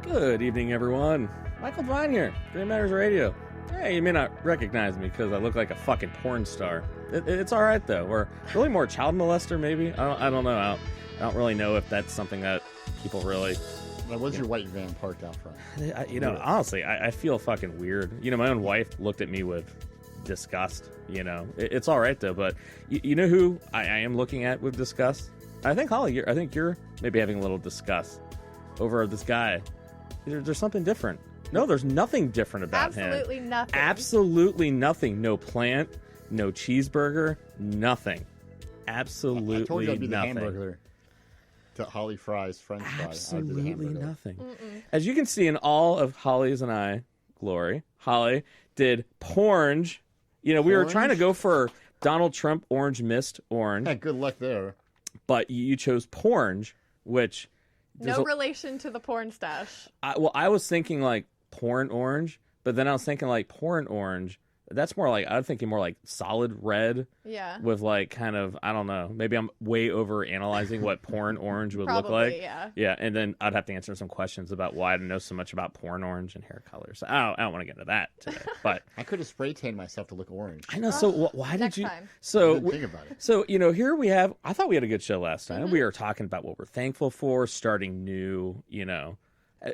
Good evening, everyone. Michael Devine here, Gray Matters Radio. Hey, you may not recognize me because I look like a fucking porn star. It's all right though. Or really more child molester, maybe. I don't know. I don't really know if that's something that people really. That was your white van parked out front. Honestly, I feel fucking weird. My own wife looked at me with disgust. It's all right though. But you know who I am looking at with disgust? I think Holly. I think you're maybe having a little disgust over this guy. There's something different. No, there's nothing different about him. Absolutely nothing. Absolutely nothing. No plant, no cheeseburger, nothing. Absolutely I told you I'd be nothing. the hamburger to Holly Fry's French fries. Absolutely nothing. As you can see in all of Holly's and I glory, Holly did Pornge. We were trying to go for Donald Trump Orange Mist Orange. Yeah, good luck there. But you chose Pornge, which... No relation to the porn stash. I was thinking like porn orange, but then I was thinking like porn orange. That's more like, I'm thinking more like solid red. Yeah. With like kind of, I don't know, maybe I'm way over analyzing what porn orange would look like. Yeah. Yeah, and then I'd have to answer some questions about why I know so much about porn orange and hair colors. I don't want to get into that today, but I could have spray tanned myself to look orange. I know. So why did you? Time. So I didn't think about it. So here we have. I thought we had a good show last time. We were talking about what we're thankful for, starting new.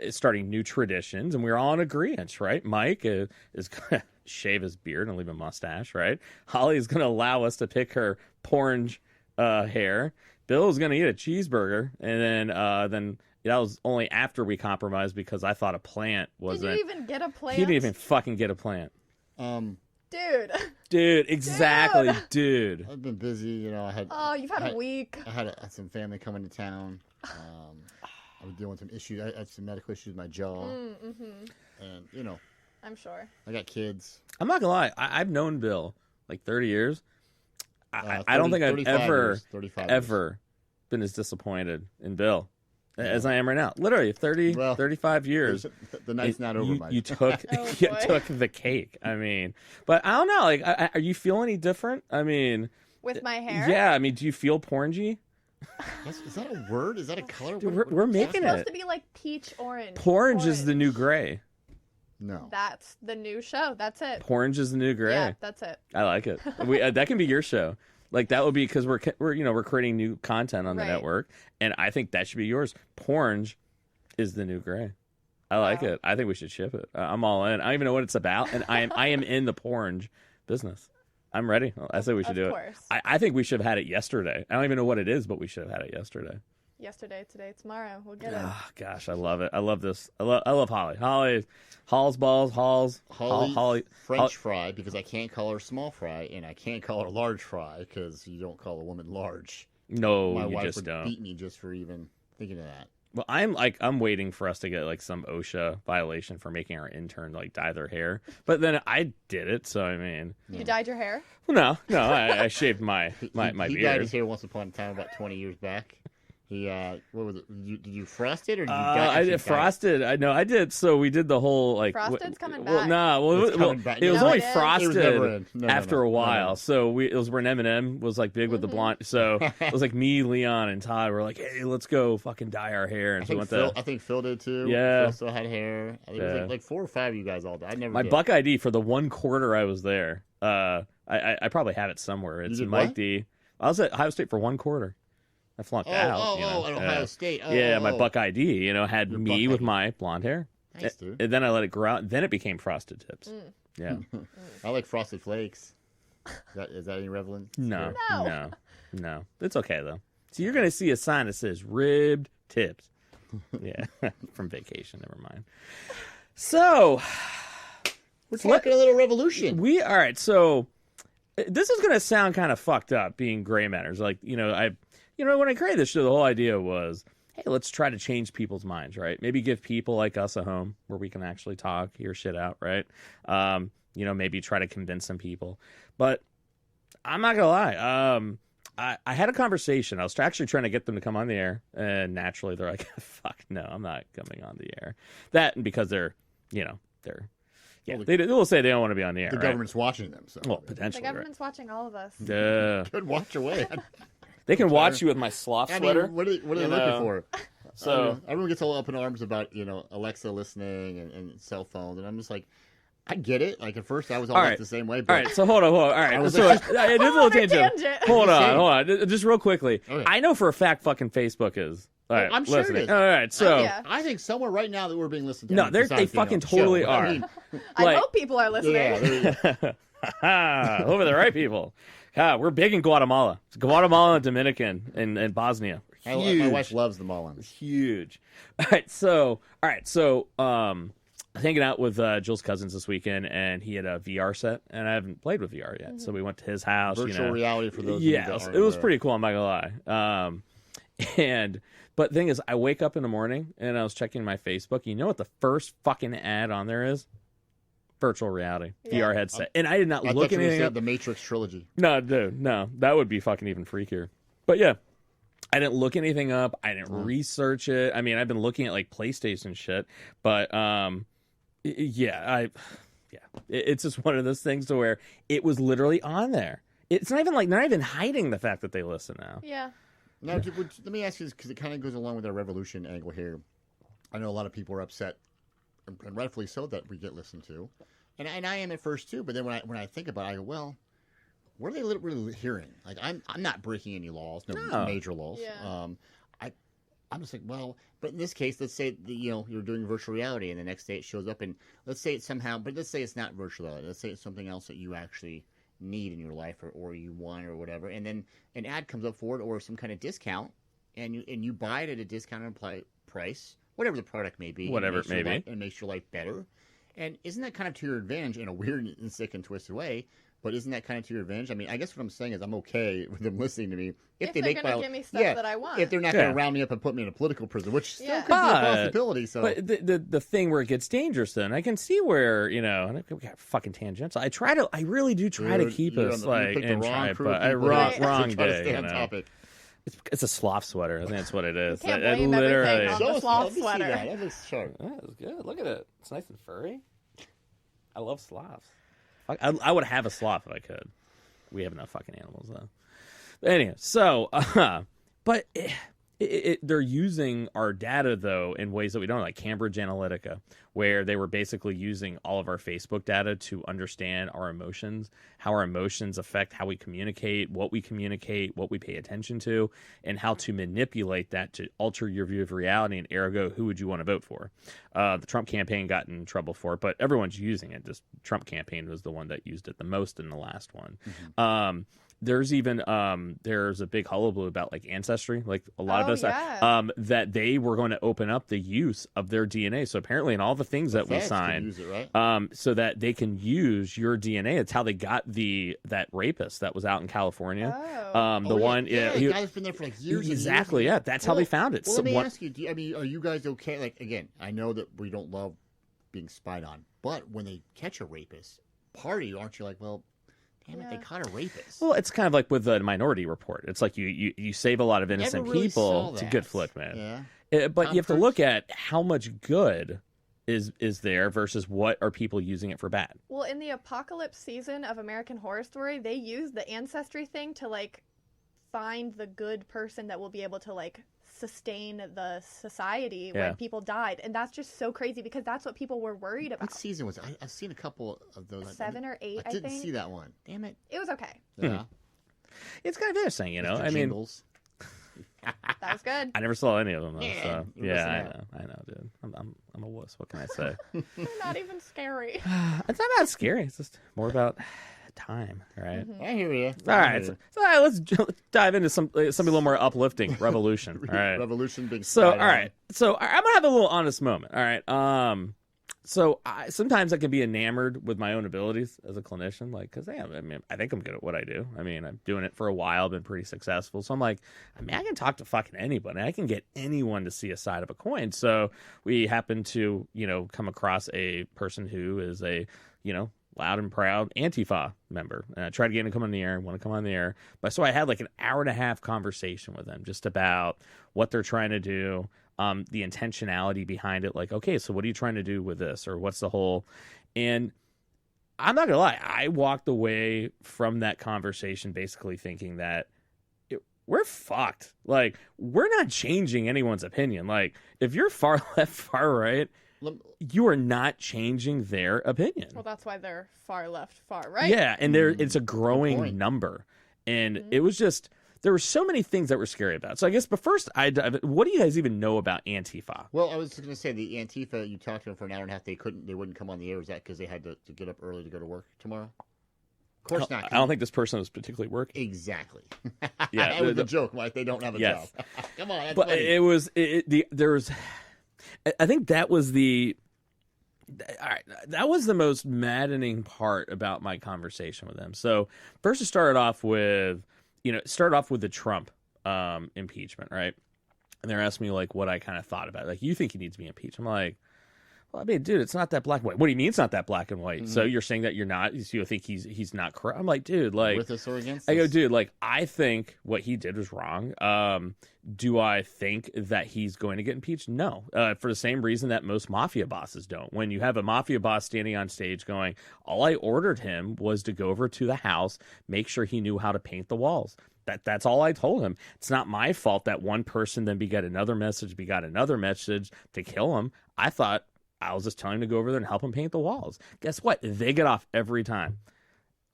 Starting new traditions, and we were all in agreement, right? Mike is going to shave his beard and leave a mustache, right? Holly is going to allow us to pick her pornge hair. Bill is going to eat a cheeseburger, and then that was only after we compromised because I thought a plant wasn't. Did you even get a plant? He didn't even fucking get a plant. Dude, exactly, dude. I've been busy, you've had a week. I had some family coming to town. I was dealing with some issues. I had some medical issues with my jaw. And, I'm sure. I got kids. I'm not going to lie. I've known Bill like 30 years. I don't think I've ever been as disappointed in Bill as I am right now. Literally 35 years. The night's not over, Mike. You took took the cake. I mean, but I don't know. Like, are you feeling any different? I mean, with my hair? Yeah. I mean, do you feel porngy? Is that a word? Is that a color? Dude, we're making it's supposed to be like peach orange. Pornge is the new gray. No. That's the new show. That's it. Pornge is the new gray. Yeah, that's it. I like it. That can be your show. Like that would be because we're creating new content on the network, and I think that should be yours. Pornge is the new gray. I like it. I think we should ship it. I'm all in. I don't even know what it's about, and I am in the pornge business. I'm ready. I say we should do it. I think we should have had it yesterday. I don't even know what it is, but we should have had it yesterday. Yesterday, today, tomorrow. We'll get it. Oh, gosh, I love it. I love this. I love Holly. Hall's balls. Holly. French fry, because I can't call her small fry, and I can't call her large fry, because you don't call a woman large. No, My you wife just would don't. beat me just for even thinking of that. Well, I'm waiting for us to get like some OSHA violation for making our intern like dye their hair. But then I did it, so I mean. You dyed your hair? No, I shaved my beard. He dyed his hair once upon a time about 20 years back. He what was it? Did you frost it or did you I did frosted. I did. So we did the whole like frosted's coming back. Well, no, It's coming back. it was No, only it is. frosted It was never after a while. So it was when Eminem was like big with the blonde. So it was like me, Leon, and Todd were like, hey, let's go fucking dye our hair. And I think Phil did too. Yeah. Phil still had hair. I think it was like 4 or 5 of you guys all did. I never My did. Buck ID for the 1 quarter I was there. I probably have it somewhere. It's Mike what? D. I was at Ohio State for 1 quarter. I flunked out. At Ohio State. My Buck ID, had Your me Buck with ID. my blonde hair. Nice, dude. And then I let it grow out. And then it became frosted tips. Yeah. I like Frosted Flakes. Is that any relevant? No. It's okay, though. So you're going to see a sign that says ribbed tips. Yeah. From vacation. Never mind. So. We're talking a little revolution. All right. So this is going to sound kind of fucked up being Gray Matters. Like, when I created this show, the whole idea was, hey, let's try to change people's minds, right? Maybe give people like us a home where we can actually talk, hear shit out, right? Maybe try to convince some people. But I'm not going to lie. I had a conversation. I was actually trying to get them to come on the air. And naturally, they're like, fuck, no, I'm not coming on the air. That and because they're. They will say they don't want to be on the air. The government's watching them. So. Well, potentially. The government's watching all of us. Yeah. Good watch away. They can watch you with my sloth sweater. What are they looking for? So everyone gets all up in arms about Alexa listening and cell phones, and I'm just like, I get it. Like at first, I was all right. the same way. But all right, so hold on. All right, so it is a little tangent. Hold on, just real quickly. Okay. I know for a fact, fucking Facebook is. All right, I'm sure it listening. is. All right, so I think somewhere right now that we're being listened to. no, they fucking totally are. I hope people are listening. Yeah, there you go. Over the right people. We're big in Guatemala. It's Guatemala, Dominican, and Bosnia. Huge. My wife loves the Mullins. Huge. All right, so hanging out with Jill's cousins this weekend, and he had a VR set, and I haven't played with VR yet. So we went to his house. Virtual reality for those. Yeah, it was pretty cool. I'm not gonna lie. But the thing is, I wake up in the morning and I was checking my Facebook. You know what the first fucking ad on there is? Virtual reality VR headset, and I did not look anything up. The Matrix trilogy. No, dude, no, that would be fucking even freakier. But yeah, I didn't look anything up. I didn't research it. I mean, I've been looking at like PlayStation shit, but it's just one of those things to where it was literally on there. It's not even hiding the fact that they listen now. Yeah. Now, let me ask you this, because it kind of goes along with our revolution angle here. I know a lot of people are upset, and rightfully so, that we get listened to, and I am at first too. But then when I think about it, I go, well, what are they really hearing? Like, I'm not breaking any laws, no major laws. Yeah. I'm just like, well, but in this case, let's say you're doing virtual reality, and the next day it shows up, and let's say it's not virtual reality. Let's say it's something else that you actually need in your life, or you want, or whatever, and then an ad comes up for it, or some kind of discount, and you buy it at a discounted price, whatever the product may be, whatever it may be, and makes your life better. And isn't that kind of to your advantage in a weird and sick and twisted way? But isn't that kind of to your advantage? I mean, I guess what I'm saying is I'm okay with them listening to me if they they're make gonna give me stuff that I want. If they're not going to round me up and put me in a political prison, which still could be a possibility. So, but the thing where it gets dangerous, then I can see where we got fucking tangents. I really do try to keep us like in track, but wrong day. On topic. It's a sloth sweater. I think that's what it is. Can't blame everything on the sloth sweater. That looks sharp. That was good. Look at it. It's nice and furry. I love sloths. I would have a sloth if I could. We have enough fucking animals though. But anyway, so but they're using our data though in ways that we don't, like Cambridge Analytica, where they were basically using all of our Facebook data to understand our emotions, how our emotions affect how we communicate, what we pay attention to, and how to manipulate that to alter your view of reality, and ergo, who would you want to vote for? The Trump campaign got in trouble for it, but everyone's using it. Just Trump campaign was the one that used it the most in the last one. Mm-hmm. There's even there's a big hullabaloo about like Ancestry, like a lot of us that they were going to open up the use of their DNA. So apparently in all the things that we signed, so that they can use your DNA. It's how they got that rapist that was out in California. The guy's been there for like years. Exactly. Yeah, that's how they found it. Well, let me ask you. Are you guys okay? Like, again, I know that we don't love being spied on, but when they catch a rapist, part of you, aren't you like, well, damn it, they caught a rapist. Well, it's kind of like with the Minority Report. It's like you save a lot of innocent people. It's a good flick, man. Yeah. But you have to look at how much good is there versus what are people using it for bad. Well, in the apocalypse season of American Horror Story, they used the Ancestry thing to like find the good person that will be able to like sustain the society when people died, and that's just so crazy because that's what people were worried about. What season was it? I've seen a couple of those. 7 or 8, I think. I didn't see that one. Damn it. It was okay. Yeah. It's kind of interesting, I mean, that was good. I never saw any of them though. So I know, dude. I'm a wuss. What can I say? They're not even scary. It's not about scary. It's just more about time, right? Mm-hmm. I hear you. All right, so let's dive into something a little more uplifting. Revolution. All right, revolution. Big. So, all right. So I'm gonna have a little honest moment. All right. So sometimes I can be enamored with my own abilities as a clinician, like because I think I'm good at what I do. I mean, I'm doing it for a while, been pretty successful. So I'm like, I can talk to fucking anybody. I can get anyone to see a side of a coin. So we happen to come across a person who is a loud and proud Antifa member. And I tried to get him to come on the air, want to come on the air. But so I had like an hour and a half conversation with them just about what they're trying to do, the intentionality behind it. Like, okay, so what are you trying to do with this? Or what's the whole... And I'm not going to lie. I walked away from that conversation basically thinking that we're fucked. Like, we're not changing anyone's opinion. Like, if you're far left, far right, you are not changing their opinion. Well, that's why they're far left, far right. Yeah, and it's a growing number. And it was just, there were so many things that were scary about it. So I guess, but first, what do you guys even know about Antifa? Well, I was going to say, the Antifa, you talked to them for an hour and a half, they wouldn't come on the air. Was that because they had to get up early to go to work tomorrow? Of course not. I don't think this person was particularly working. Exactly. Yeah, that was the joke. Like, they don't have a job. Come on, that's but funny. There was, I think that was that was the most maddening part about my conversation with them. So first, it started off with the Trump impeachment, right? And they're asking me like what I kind of thought about it. Like, you think he needs to be impeached? I'm like, well, I mean, dude, it's not that black and white. What do you mean it's not that black and white? Mm-hmm. So you're saying that you think he's not correct? I'm like, dude, like, with us or against us? I go, dude, like, I think what he did was wrong. Do I think that he's going to get impeached? No, for the same reason that most mafia bosses don't. When you have a mafia boss standing on stage going, all I ordered him was to go over to the house, make sure he knew how to paint the walls. That's all I told him. It's not my fault that one person then begot another message to kill him. I thought I was just telling him to go over there and help him paint the walls. Guess what? They get off every time.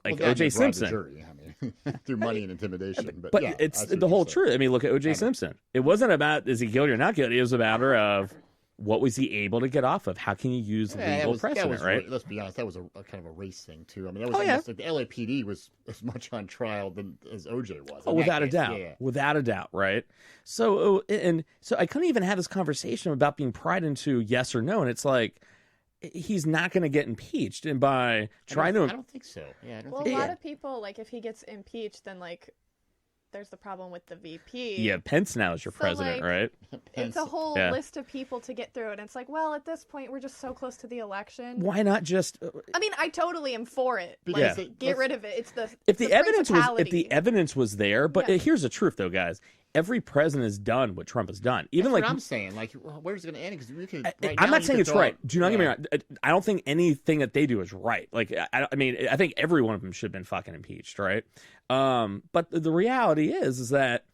Like O.J. Simpson. The jury, I mean, through money and intimidation. But yeah, it's the whole truth. I mean, look at O.J. Simpson. It wasn't about is he guilty or not guilty. It was a matter of what was he able to get off of? How can you use legal precedent, right? Let's be honest, that was a kind of a race thing, too. I mean, that was almost like the LAPD was as much on trial as OJ was. Oh, without a doubt. Yeah. Without a doubt, right? So I couldn't even have this conversation about being pried into yes or no, and it's like, he's not going to get impeached. And by trying to... I don't think so. Yeah, a lot of people, like, if he gets impeached, then, like, there's the problem with the VP. Yeah, Pence now is your president, right? It's a whole list of people to get through, and it's like, well, at this point, we're just so close to the election. Why not just? I mean, I totally am for it. Like, get rid of it. It's if the evidence was there, but here's the truth, though, guys. Every president has done what Trump has done. Even That's like what I'm saying, like, where's it going to end? Because we could. I'm not saying it's right. Do not get me wrong. I don't think anything that they do is right. Like, I mean, I think every one of them should have been fucking impeached, right? But the reality is that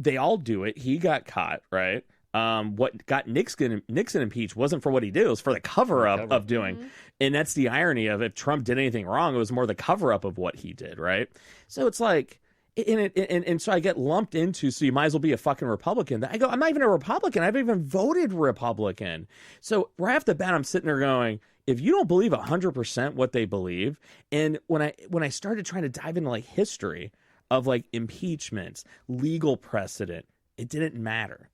they all do it. He got caught, right? What got Nixon impeached wasn't for what he did; it was for the cover up of doing. Mm-hmm. And that's the irony of if Trump did anything wrong, it was more the cover up of what he did, right? So it's like. And so I get lumped into, so you might as well be a fucking Republican. I go, I'm not even a Republican. I haven't even voted Republican. So right off the bat, I'm sitting there going, if you don't believe 100% what they believe, and when I started trying to dive into like history of like impeachments, legal precedent, it didn't matter.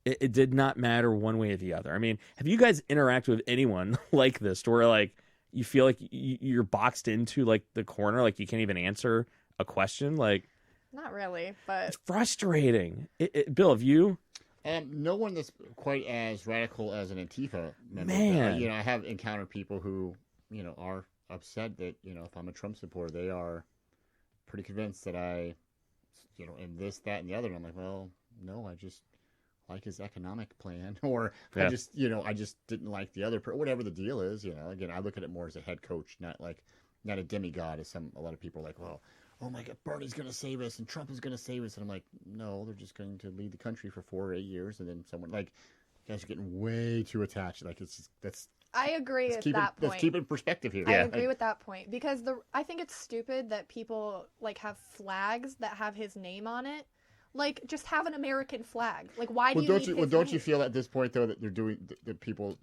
It did not matter one way or the other. I mean, have you guys interacted with anyone like this, where like you feel like you're boxed into like the corner, like you can't even answer a question, like? Not really, but it's frustrating. Bill, have you? No one that's quite as radical as an Antifa member. Man, but, I have encountered people who, are upset that, if I'm a Trump supporter, they are pretty convinced that I, am this, that, and the other. And I'm like, well, no, I just like his economic plan, or I just didn't like the other, whatever the deal is. Again, I look at it more as a head coach, not a demigod, as a lot of people are like, well. Oh my God, Bernie's going to save us and Trump is going to save us. And I'm like, no, they're just going to lead the country for 4 or 8 years. And then someone like, you guys are getting way too attached. Like, I agree at that point. Let's keep it in perspective here. I agree with that point, because I think it's stupid that people like have flags that have his name on it. Like, just have an American flag. Like, why do you need his name? Don't you feel at this point, though, that they're doing,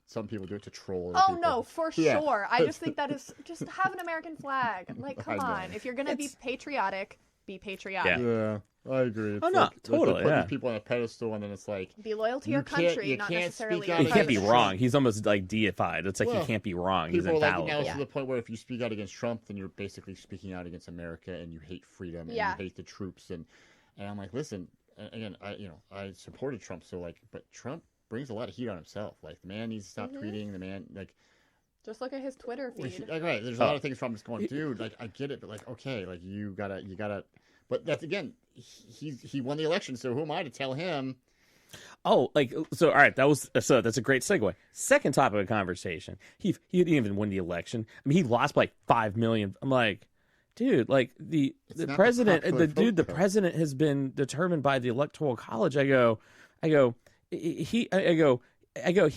some people do it to troll? Oh, people? No, for sure. I just think that is, just have an American flag. Like, come on. If you're going to be patriotic, be patriotic. Yeah, I agree. It's no, totally, putting people on a pedestal, and then it's like... Be loyal to your country, not necessarily... He can't be wrong. He's almost, like, deified. It's like he can't be wrong. He's infallible. People are like, now to the point where if you speak out against Trump, then you're basically speaking out against America, and you hate freedom, and you hate the troops, and I'm like, listen... Again, I supported Trump, so like, but Trump brings a lot of heat on himself. Like, the man needs to stop tweeting. The man, like, just look at his Twitter feed. Like, right, there's a lot of things Trump is going, dude. Like, I get it, but like, okay, like you gotta. But that's again, he won the election, so who am I to tell him? Oh, like, so all right, that's a great segue. Second topic of conversation. He didn't even win the election. I mean, he lost by like 5 million. I'm like, dude, like the president, the president has been determined by the Electoral College. I go, he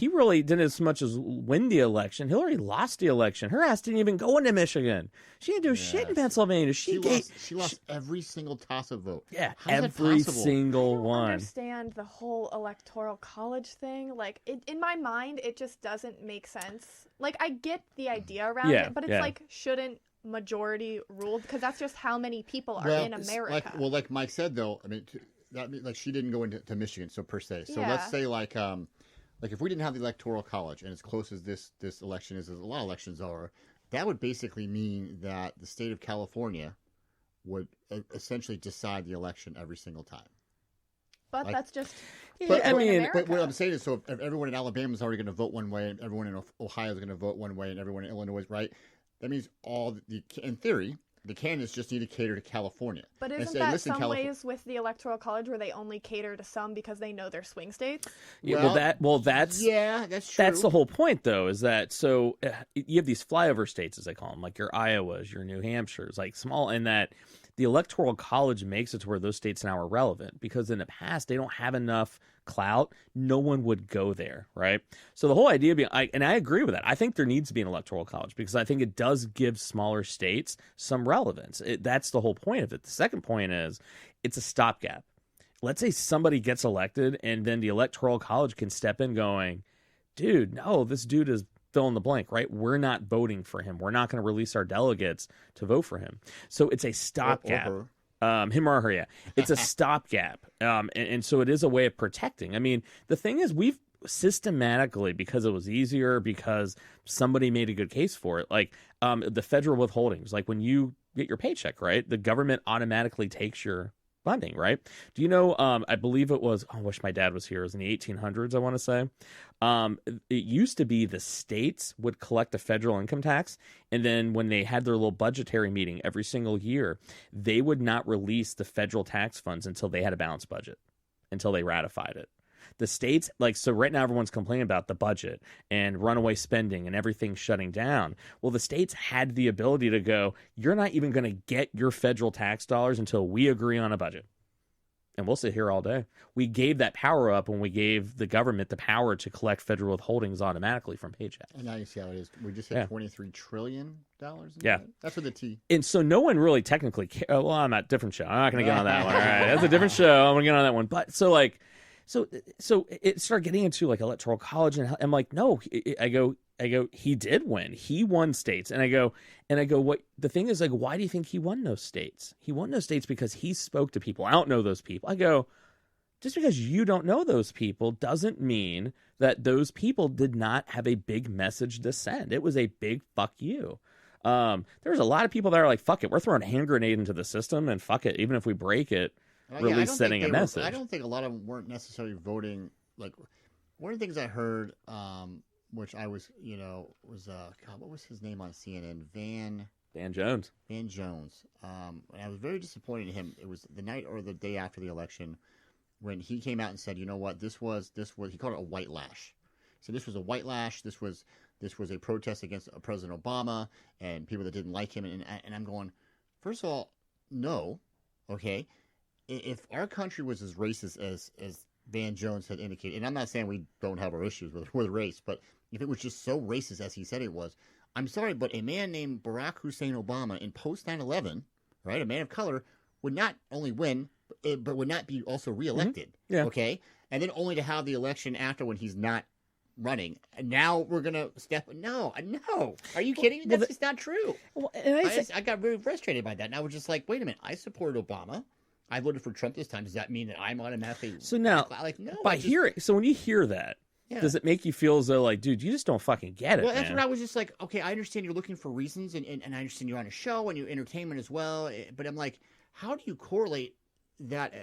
really didn't as much as win the election. Hillary lost the election. Her ass didn't even go into Michigan. She didn't do shit in Pennsylvania. She lost every single toss of vote. Yeah, every single one. I don't understand the whole Electoral College thing. Like, in my mind, it just doesn't make sense. Like, I get the idea around it, but it's like, shouldn't majority rule? Because that's just how many people are in America. Like Mike said, though, I mean, like she didn't go into Michigan, so per se. So let's say like if we didn't have the Electoral College and as close as this election is, as a lot of elections are, that would basically mean that the state of California would essentially decide the election every single time. But that's just. But what I'm saying is, so if everyone in Alabama is already going to vote one way, and everyone in Ohio is going to vote one way, and everyone in Illinois, right? That means in theory, the candidates just need to cater to California. But isn't that some ways with the Electoral College where they only cater to some because they know they're swing states? That's true. That's the whole point, though, is that so you have these flyover states, as they call them, like your Iowas, your New Hampshires, like small, and that the Electoral College makes it to where those states now are relevant because in the past they don't have enough clout. No one would go there, right? So the whole idea being, and I agree with that. I think there needs to be an Electoral College because I think it does give smaller states some relevance. That's the whole point of it. The second point is it's a stopgap. Let's say somebody gets elected and then the Electoral College can step in going, dude, no, this dude is fill in the blank, right? We're not voting for him. We're not going to release our delegates to vote for him. So it's a stopgap. Him or her, yeah. It's a stopgap. And so it is a way of protecting. I mean, the thing is, we've systematically, because it was easier, because somebody made a good case for it, like the federal withholdings, like when you get your paycheck, right? The government automatically takes your funding, right? Do you know, I believe it was, I wish my dad was here, it was in the 1800s, I want to say. It used to be the states would collect the federal income tax, and then when they had their little budgetary meeting every single year, they would not release the federal tax funds until they had a balanced budget, until they ratified it. The states, like, so right now everyone's complaining about the budget and runaway spending and everything shutting down. Well, the states had the ability to go, you're not even going to get your federal tax dollars until we agree on a budget. And we'll sit here all day. We gave that power up when we gave the government the power to collect federal withholdings automatically from paychecks. And now you see how it is. We just hit $23 trillion. That's with the T. And so no one really technically well, I'm at a different show. I'm not going to get on that one. All right. That's a different show. I'm going to get on that one. But so like, So it started getting into like Electoral College, and I'm like, no. I go, he did win. He won states, and I go, what? The thing is, like, why do you think he won those states? He won those states because he spoke to people. I don't know those people. I go, just because you don't know those people doesn't mean that those people did not have a big message to send. It was a big fuck you. There's a lot of people that are like, fuck it, we're throwing a hand grenade into the system, and fuck it, even if we break it. Really sending a message. I don't think a lot of them weren't necessarily voting. Like, one of the things I heard, which I was, was God, what was his name on CNN? Van Jones. Van Jones. And I was very disappointed in him. It was the night or the day after the election when he came out and said, you know what, this was he called it a white lash. So this was a white lash. This was a protest against President Obama and people that didn't like him. And I'm going, first of all, no, okay. If our country was as racist as Van Jones had indicated, and I'm not saying we don't have our issues with race, but if it was just so racist as he said it was, I'm sorry, but a man named Barack Hussein Obama in post 9/11, right, a man of color, would not only win, but would not be also reelected. Mm-hmm. Yeah. Okay, and then only to have the election after when he's not running. And now we're gonna no. Are you kidding me? That's just not true. Well, and I got very frustrated by that, and I was just like, wait a minute, I supported Obama. I voted for Trump this time. Does that mean that I'm automatically so now? Like, no. So when you hear that, does it make you feel as though like, dude, you just don't fucking get it? Well, that's what I was just like. Okay, I understand you're looking for reasons, and I understand you're on a show and you're entertainment as well. But I'm like, how do you correlate that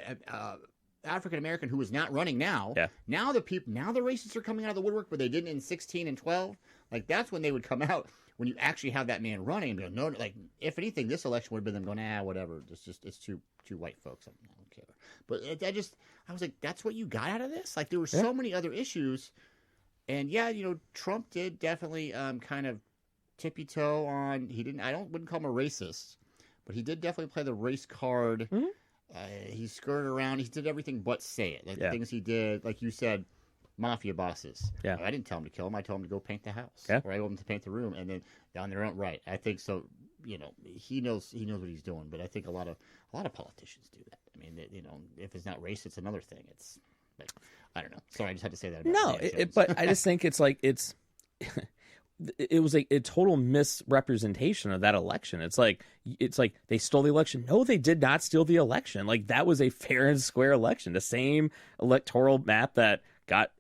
African American who is not running now? Yeah. Now the racists are coming out of the woodwork, but they didn't in 16 and 12. Like that's when they would come out. When you actually have that man running and go, no, like if anything, this election would have been them going, whatever. It's too white folks. I don't care. But I was like, that's what you got out of this? Like there were so many other issues, and Trump did definitely kind of tippy toe on. He didn't. Wouldn't call him a racist, but he did definitely play the race card. Mm-hmm. He skirted around. He did everything but say it. Like the things he did, like you said, mafia bosses. Yeah. I didn't tell him to kill him. I told him to go paint the house. Yeah. Or I told him to paint the room, and then on their own right. I think so. He knows what he's doing. But I think a lot of politicians do that. I mean, if it's not race, it's another thing. But I don't know. Sorry, I just had to say that. No, but I just think it's like it was a total misrepresentation of that election. It's like they stole the election. No, they did not steal the election. Like, that was a fair and square election. The same electoral map that got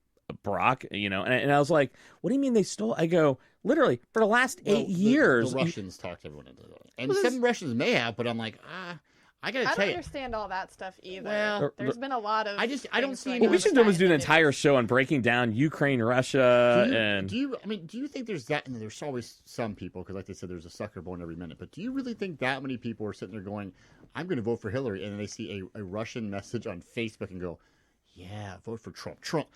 Barack, and I was like, what do you mean they stole? I go, literally, for the last 8 years. The Russians talked everyone into it. And some Russians may have, but I'm like, I gotta tell you. I don't understand all that stuff either. Well, there's been a lot of. I don't see. What we should do is do an entire show on breaking down Ukraine, Russia, do you think there's that? And there's always some people, because like they said, there's a sucker born every minute. But do you really think that many people are sitting there going, "I'm going to vote for Hillary," and then they see a Russian message on Facebook and go, "Yeah, vote for Trump."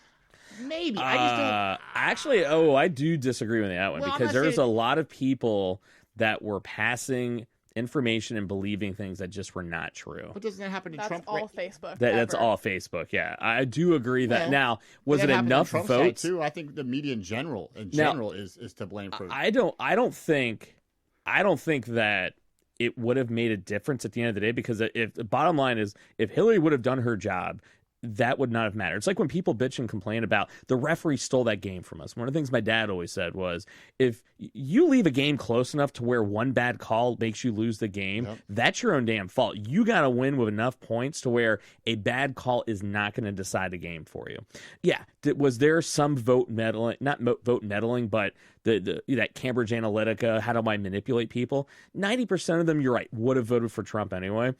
Maybe I just don't. Actually, I do disagree with that one, because there's a lot of people that were passing information and believing things that just were not true. But doesn't that happen to Trump? That's all Facebook. That's all Facebook. Yeah, I do agree that. Now, was it enough votes? Too. I think the media in general is to blame for. I don't think that it would have made a difference at the end of the day, because if the bottom line is, if Hillary would have done her job, that would not have mattered. It's like when people bitch and complain about the referee stole that game from us. One of the things my dad always said was, if you leave a game close enough to where one bad call makes you lose the game, that's your own damn fault. You got to win with enough points to where a bad call is not going to decide the game for you. Yeah, was there some vote meddling? Not vote meddling, but that Cambridge Analytica, how do I manipulate people? 90% of them, you're right, would have voted for Trump anyway.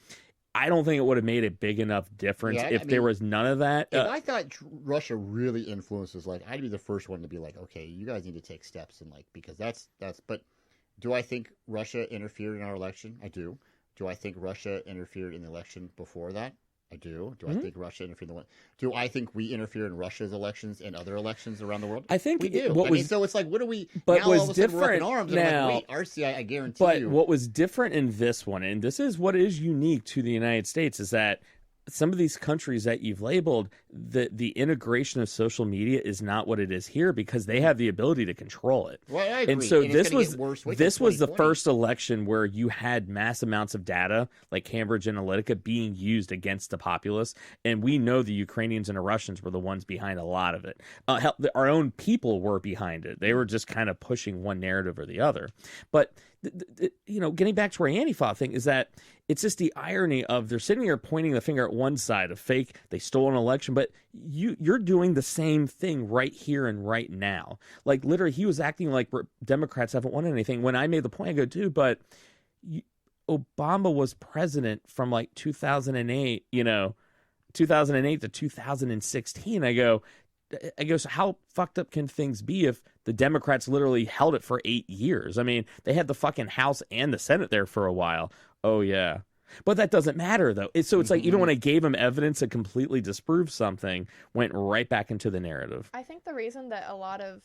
I don't think it would have made a big enough difference if there was none of that. If I thought Russia really influences, I'd be the first one to be like, okay, you guys need to take steps, and because that's. But do I think Russia interfered in our election? I do. Do I think Russia interfered in the election before that? I do. Do I think Russia interfered in the? Do I think we interfere in Russia's elections and other elections around the world? I think we do. So it's like, what do we? But now was all of a sudden we're up in different arms. now. Wait, RCI, I guarantee you. But what was different in this one, and this is what is unique to the United States, is that some of these countries that you've labeled, the integration of social media is not what it is here, because they have the ability to control it. Well, I agree. And so this was the 2020. first election where you had mass amounts of data, like Cambridge Analytica, being used against the populace. And we know the Ukrainians and the Russians were the ones behind a lot of it. Our own people were behind it. They were just kind of pushing one narrative or the other. But getting back to our Antifa thing, is that it's just the irony of they're sitting here pointing the finger at one side of fake, they stole an election, but you're doing the same thing right here and right now. Like, literally, he was acting like Democrats haven't won anything. When I made the point, I go, dude, but Obama was president from 2008, 2008 to 2016. I go, so how fucked up can things be if the Democrats literally held it for 8 years? I mean, they had the fucking House and the Senate there for a while. Oh, yeah. But that doesn't matter, though. It's like, even when I gave him evidence to completely disprove something, went right back into the narrative. I think the reason that a lot of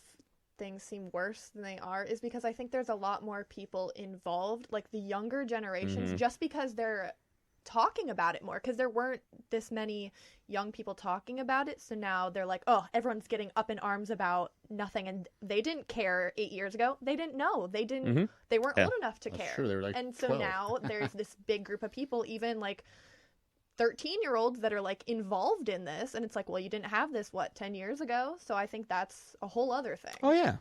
things seem worse than they are is because I think there's a lot more people involved, like the younger generations, just because they're talking about it more, because there weren't this many young people talking about it. So now they're like, oh, everyone's getting up in arms about nothing, and they didn't care 8 years ago. They didn't know. They didn't. They weren't old enough to care. True. They were like and so 12. Now there's this big group of people, even 13-year-olds that are involved in this, and it's like, well, you didn't have this 10 years ago. So I think that's a whole other thing. Oh yeah.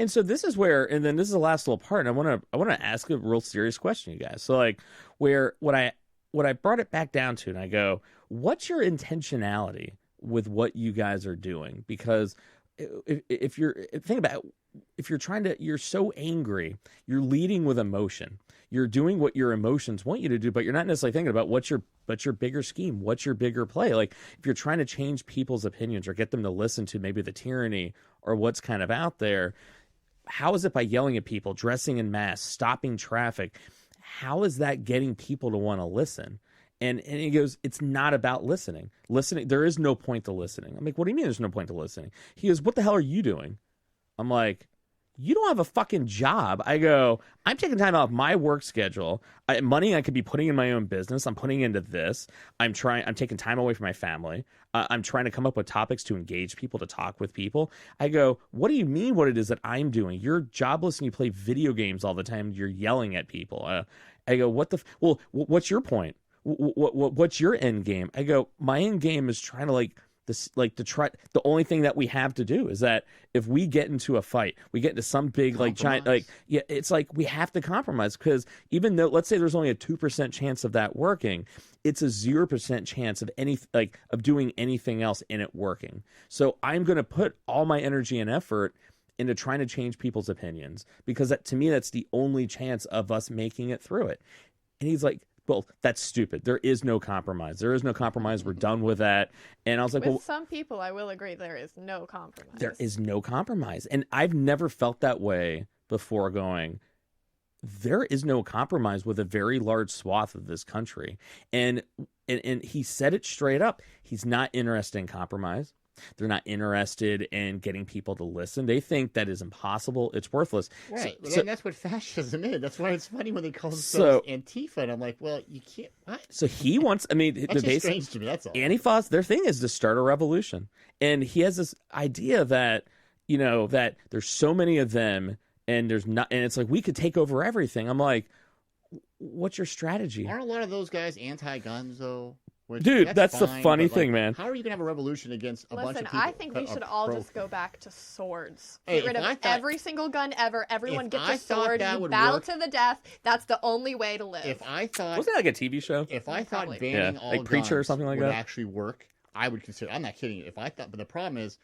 And so this is where, and then this is the last little part, and I want to ask a real serious question, you guys. So what I brought it back down to, and I go, what's your intentionality with what you guys are doing? Because if you're so angry, you're leading with emotion. You're doing what your emotions want you to do, but you're not necessarily thinking about what's your bigger scheme, what's your bigger play. Like, if you're trying to change people's opinions or get them to listen to maybe the tyranny or what's kind of out there, how is it by yelling at people, dressing in masks, stopping traffic? How is that getting people to want to listen? And he goes, it's not about listening. There is no point to listening. I'm like, what do you mean there's no point to listening? He goes, what the hell are you doing? I'm like, you don't have a fucking job. I go, I'm taking time out of my work schedule. Money I could be putting in my own business. I'm putting into this. I'm taking time away from my family. I'm trying to come up with topics to engage people, to talk with people. I go, what do you mean what it is that I'm doing? You're jobless and you play video games all the time. You're yelling at people. I go, what's your point? What's your end game? I go, my end game is trying to the only thing that we have to do is that if we get into a fight, we get into some big giant it's like we have to compromise, because even though, let's say there's only a 2% chance of that working, it's a 0% chance of of doing anything else in it working. So I'm going to put all my energy and effort into trying to change people's opinions, because to me that's the only chance of us making it through it. And he's like, well, that's stupid. There is no compromise. There is no compromise. We're done with that. And I was like, with some people, I will agree there is no compromise. There is no compromise. And I've never felt that way before, going, there is no compromise with a very large swath of this country. And he said it straight up. He's not interested in compromise. They're not interested in getting people to listen. They think that is impossible. It's worthless. Right. So that's what fascism is. That's why it's funny when they call themselves Antifa. And I'm like, well, you can't. What? So he wants, that's just strange to me. That's all. Antifa, their thing is to start a revolution. And he has this idea that, that there's so many of them and it's like we could take over everything. I'm like, what's your strategy? Aren't a lot of those guys anti-guns, though? Dude, that's the funny thing, man. How are you going to have a revolution against a bunch of people? I think we should all just go back to swords. Hey, Get rid of every single gun ever. Everyone gets a sword. You battle to the death. That's the only way to live. If I thought... Wasn't that like a TV show? If I thought banning all guns Preacher or something like would that actually work, I would consider... I'm not kidding you. If I thought... But the problem is,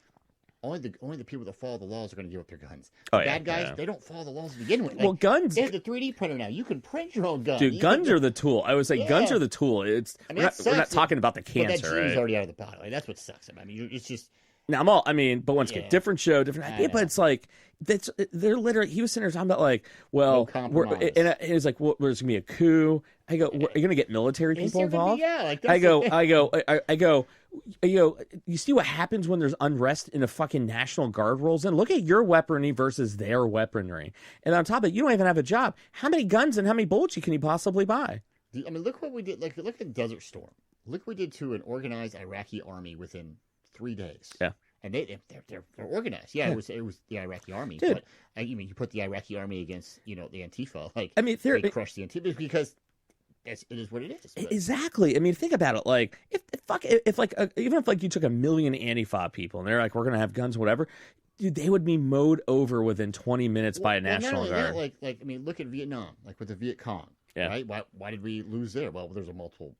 only the people that follow the laws are going to give up their guns. Bad guys, they don't follow the laws to begin with. Well, guns... They have the 3D printer now. You can print your own gun. Dude, guns are the tool. I would say guns are the tool. We're not talking about the cancer, but that gene's already out of the body. That's what sucks. I mean, it's just... Now, but once again, different show, different idea. But it's like, they're literally... He was sitting there talking about and it's like, there's going to be a coup. I go, are you going to get military people involved? I go, you see what happens when there's unrest and a fucking National Guard rolls in? Look at your weaponry versus their weaponry. And on top of it, you don't even have a job. How many guns and how many bullets can you possibly buy? I mean, look what we did. Look at Desert Storm. Look what we did to an organized Iraqi army within 3 days. Yeah. And they're organized. Yeah, it was the Iraqi army. Dude. But you put the Iraqi army against the Antifa. They crushed the Antifa because it is what it is. But... Exactly. I mean, think about it. Like, even if you took 1 million Antifa people and they're like, we're gonna have guns, whatever, dude, they would be mowed over within 20 minutes by a National Guard. Look at Vietnam, with the Viet Cong. Yeah. Right. Why did we lose there? Well, there's multiple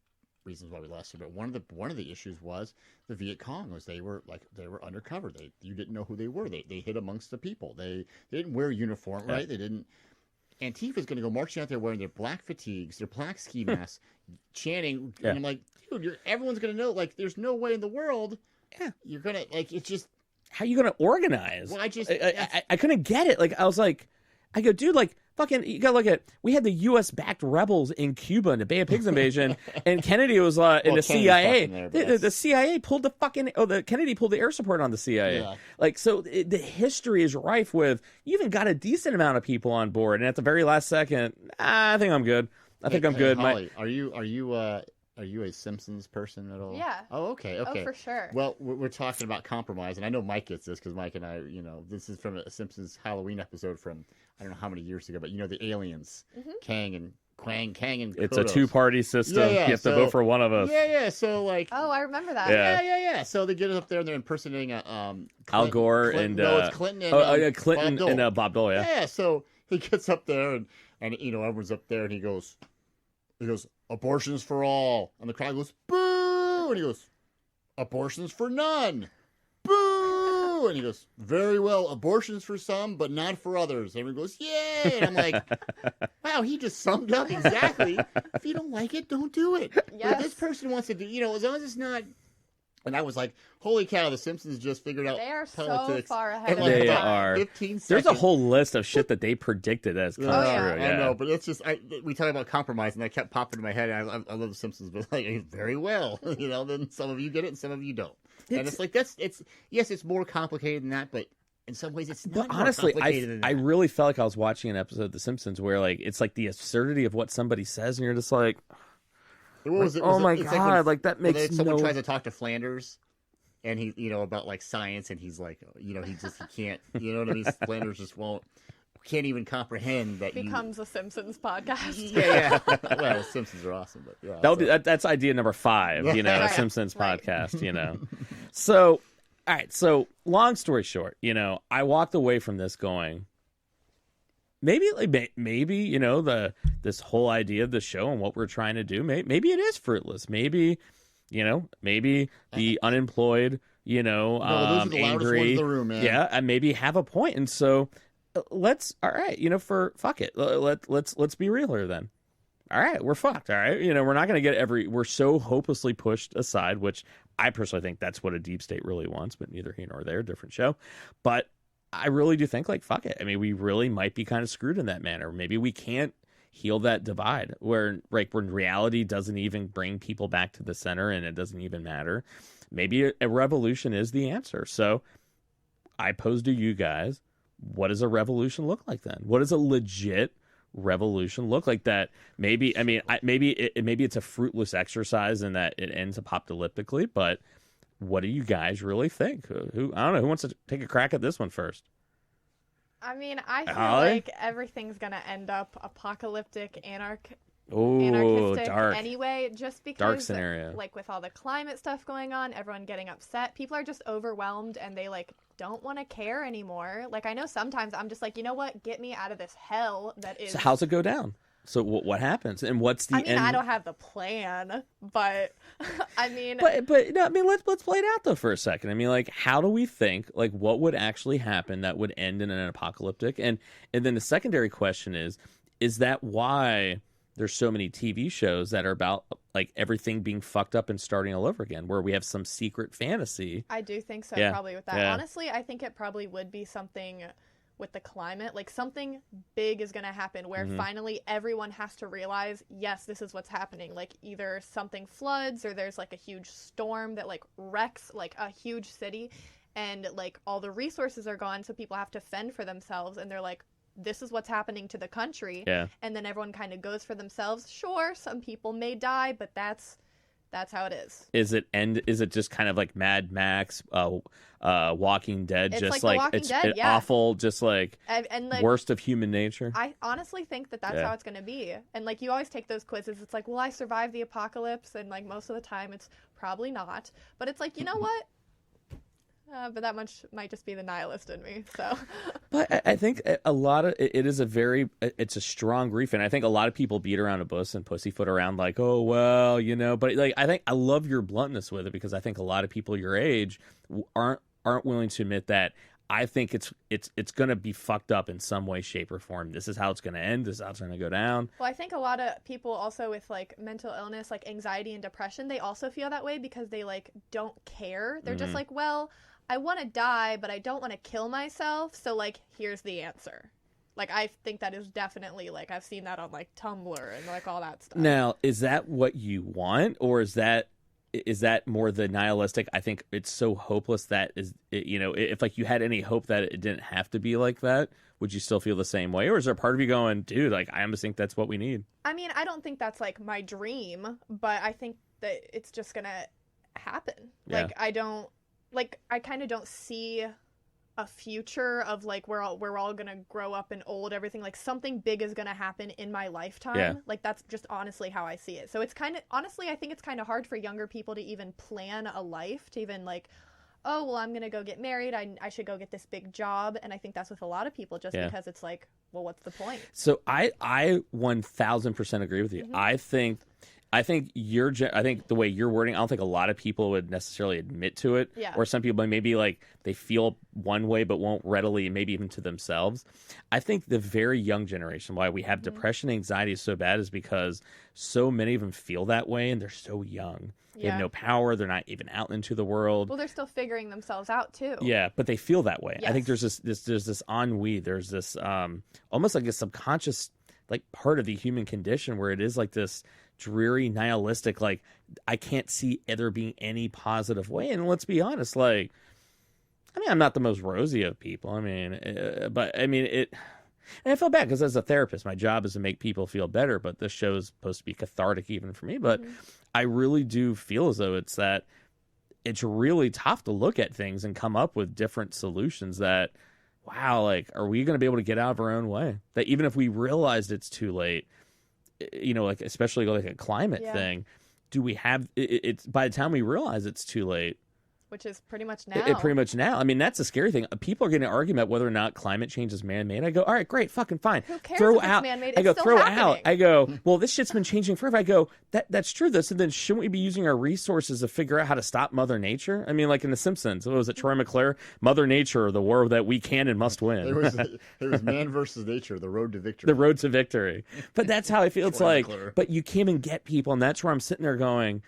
reasons why we lost it, but one of the issues was the Viet Cong was they were undercover. You didn't know who they were. They hid amongst the people. They didn't wear a uniform, right? They didn't. Antifa's going to go marching out there wearing their black fatigues, their black ski masks, chanting. And I'm like, dude, everyone's going to know. There's no way in the world. Yeah, you're gonna it's just how you going to organize? Well, I couldn't get it. I was like, I go, dude, fucking, you gotta look at, we had the U.S.-backed rebels in Cuba in the Bay of Pigs invasion, and Kennedy was in the CIA. The CIA pulled Kennedy pulled the air support on the CIA. Yeah. So the history is rife with, you even got a decent amount of people on board, and at the very last second, I think I'm good. I'm good. Holly, are you a Simpsons person at all? Yeah. Oh, okay. Oh, for sure. Well, we're talking about compromise, and I know Mike gets this because Mike and I, this is from a Simpsons Halloween episode from I don't know how many years ago, but the aliens, Kang and Quang, Kang and Kodos. It's a two-party system. You have to vote for one of us. Yeah. So oh, I remember that. Yeah. So they get up there and they're impersonating Al Gore and no, it's Clinton and Clinton Bob Dole. And Bob Dole. Yeah. So he gets up there and everyone's up there and he goes, abortions for all, and the crowd goes boo, and he goes, abortions for none, boo, and he goes, very well, abortions for some but not for others. Everyone goes, yay, and I'm like, wow, he just summed up exactly. If you don't like it, don't do it. Yes. But this person wants to do, as long as it's not. And I was like, holy cow, the Simpsons just figured out politics. They are so far ahead of They time. are. 15 seconds. There's a whole list of shit that they predicted as come true. I know, but it's just, we talk about compromise, and that kept popping in my head. And I love the Simpsons, but very well. Then some of you get it and some of you don't. And it's more complicated than that, but in some ways it's But not honestly, more complicated than that. I really felt like I was watching an episode of The Simpsons where like it's like the absurdity of what somebody says, and you're just like, oh my god, like that makes when someone tries to talk to Flanders, and he, about like science, and he's like, he can't, you know what I mean? Flanders just can't even comprehend that. Becomes a Simpsons podcast. Yeah. Well, Simpsons are awesome, but yeah. That's idea number 5, a Simpsons podcast, So, all right. So, long story short, I walked away from this going, maybe this whole idea of the show and what we're trying to do, maybe it is fruitless. Maybe the unemployed, those are the loudest ones in angry, the room, man. yeah, and maybe have a point. And so, fuck it. Let's be real here then. All right, we're fucked. All right, we're not going to get we're so hopelessly pushed aside, which I personally think that's what a deep state really wants, but neither here nor there, different show. But I really do think, like, fuck it. I mean, we really might be kind of screwed in that manner. Maybe we can't heal that divide where reality doesn't even bring people back to the center and it doesn't even matter. Maybe a revolution is the answer. So I pose to you guys, what does a revolution look like then? What does a legit revolution look like that? Maybe it's a fruitless exercise and that it ends apocalyptically, but what do you guys really think? I don't know, who wants to take a crack at this one first? I mean, I feel like everything's gonna end up apocalyptic, anarchistic dark. Anyway, just because Dark scenario. Like with all the climate stuff going on, everyone getting upset, people are just overwhelmed and they like don't want to care anymore. Like, I know sometimes I'm just like, you know what, get me out of this hell that is. So how's it go down? So what happens, and what's the end? I don't have the plan, but I mean, but no, I mean, let's play it out though for a second. I mean, like, how do we think, like, what would actually happen that would end in an apocalyptic? And then the secondary question is that why there's so many TV shows that are about like everything being fucked up and starting all over again, where we have some secret fantasy? I do think so. Yeah. Probably with that. Yeah. Honestly, I think it probably would be something with the climate, like something big is going to happen where finally everyone has to realize, yes, this is what's happening. Like either something floods or there's like a huge storm that like wrecks like a huge city and like all the resources are gone. So people have to fend for themselves and they're like, this is what's happening to the country. Yeah. And then everyone kind of goes for themselves. Sure, some people may die, but that's how it is. Is it just kind of like Mad Max, Walking Dead, It's just like The like Walking it's Dead, yeah. awful, just like and like, worst of human nature? I honestly think that that's Yeah. how it's going to be. And like you always take those quizzes. It's like, will I survive the apocalypse? And like most of the time it's probably not. But it's like, you know what? But that much might just be the nihilist in me. So, But I think a lot of it is it's a strong grief, and I think a lot of people beat around a bush and pussyfoot around like, oh well, But like, I think I love your bluntness with it because I think a lot of people your age aren't willing to admit that. I think it's going to be fucked up in some way, shape, or form. This is how it's going to end. This is how it's going to go down. well, I think a lot of people also with like mental illness, like anxiety and depression, they also feel that way because they like don't care. They're just like, well, I want to die, but I don't want to kill myself. So like, here's the answer. Like, I think that is definitely like, I've seen that on like Tumblr and like all that stuff. Now, is that what you want, or is that more the nihilistic? I think it's so hopeless that if like you had any hope that it didn't have to be like that, would you still feel the same way? Or is there a part of you going, dude, like, I almost think that's what we need? I mean, I don't think that's like my dream, but I think that it's just going to happen. Yeah. Like, I kind of don't see a future of like we're all gonna grow up and old, everything. Like something big is gonna happen in my lifetime. Yeah. Like that's just honestly how I see it. So it's kind of, honestly, I think it's kind of hard for younger people to even plan a life, to even like, oh well, I'm gonna go get married, I should go get this big job. And I think that's with a lot of people, just because it's like, well, what's the point? So I 1000% agree with you. I think I think the way you're wording, I don't think a lot of people would necessarily admit to it. Yeah. Or some people maybe like they feel one way but won't readily, maybe even to themselves. I think the very young generation, why we have depression, anxiety is so bad, is because so many of them feel that way and they're so young. They have no power. They're not even out into the world. Well, they're still figuring themselves out too. Yeah, but they feel that way. Yes. I think there's this ennui. There's this almost like a subconscious like part of the human condition where it is like this dreary, nihilistic, like I can't see there being any positive way. And let's be honest, like I mean, I'm not the most rosy of people. I mean, but I mean it. And I feel bad because as a therapist, my job is to make people feel better. But this show is supposed to be cathartic even for me. But I really do feel as though it's really tough to look at things and come up with different solutions that, wow, like, are we going to be able to get out of our own way? That even if we realized it's too late, like especially like a climate thing, do we have it's by the time we realize it's too late, which is pretty much now. Pretty much now. I mean, that's the scary thing. People are getting an argument whether or not climate change is man-made. I go, all right, great, fucking fine. Who cares if it's man-made? I go, it's still happening. out. I go, well, this shit's been changing forever. I go, that's true. So then shouldn't we be using our resources to figure out how to stop Mother Nature? I mean, like in The Simpsons, what was it, Troy McClure? Mother Nature, the war that we can and must win. It was man versus nature, the road to victory. The road to victory. But that's how I feel. It's like, McClure. But you can't even get people, and that's where I'm sitting there going,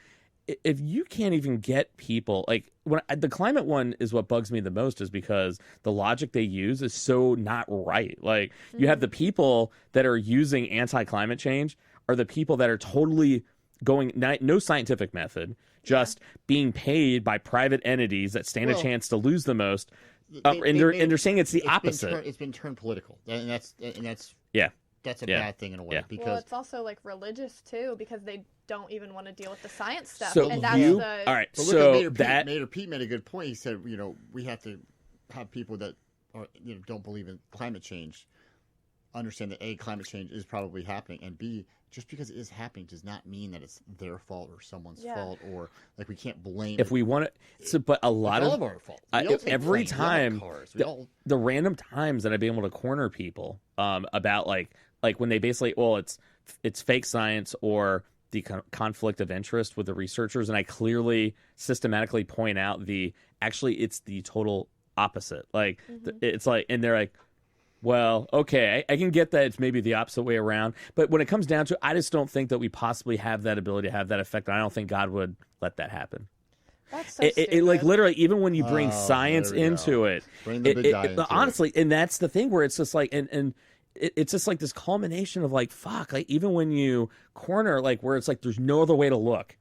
if you can't even get people, like the climate one is what bugs me the most, is because the logic they use is so not right. Like you have the people that are using anti-climate change are the people that are totally going, no scientific method, just being paid by private entities that stand a chance to lose the most. And they're saying it's the opposite. It's been turned political, and that's yeah. That's a bad thing in a way. Yeah. Because it's also like religious too, because they don't even want to deal with the science stuff. So and that's all right. But So Mayor Pete made a good point. He said, we have to have people that are, don't believe in climate change understand that A, climate change is probably happening, and B, just because it is happening does not mean that it's their fault or someone's fault, or like we can't blame. If we want to, but a lot all of our fault. Every time the random times that I've been able to corner people about like when they basically, it's fake science or the conflict of interest with the researchers, and I clearly systematically point out it's the total opposite. Like it's like, and they're like, well, okay, I can get that it's maybe the opposite way around, but when it comes down to it, I just don't think that we possibly have that ability to have that effect. I don't think God would let that happen. That's so stupid. It like literally, even when you bring science into it, bring the big guy into honestly, it. And that's the thing where it's just like, and it's just like this culmination of like, fuck, like even when you corner, like where it's like there's no other way to look.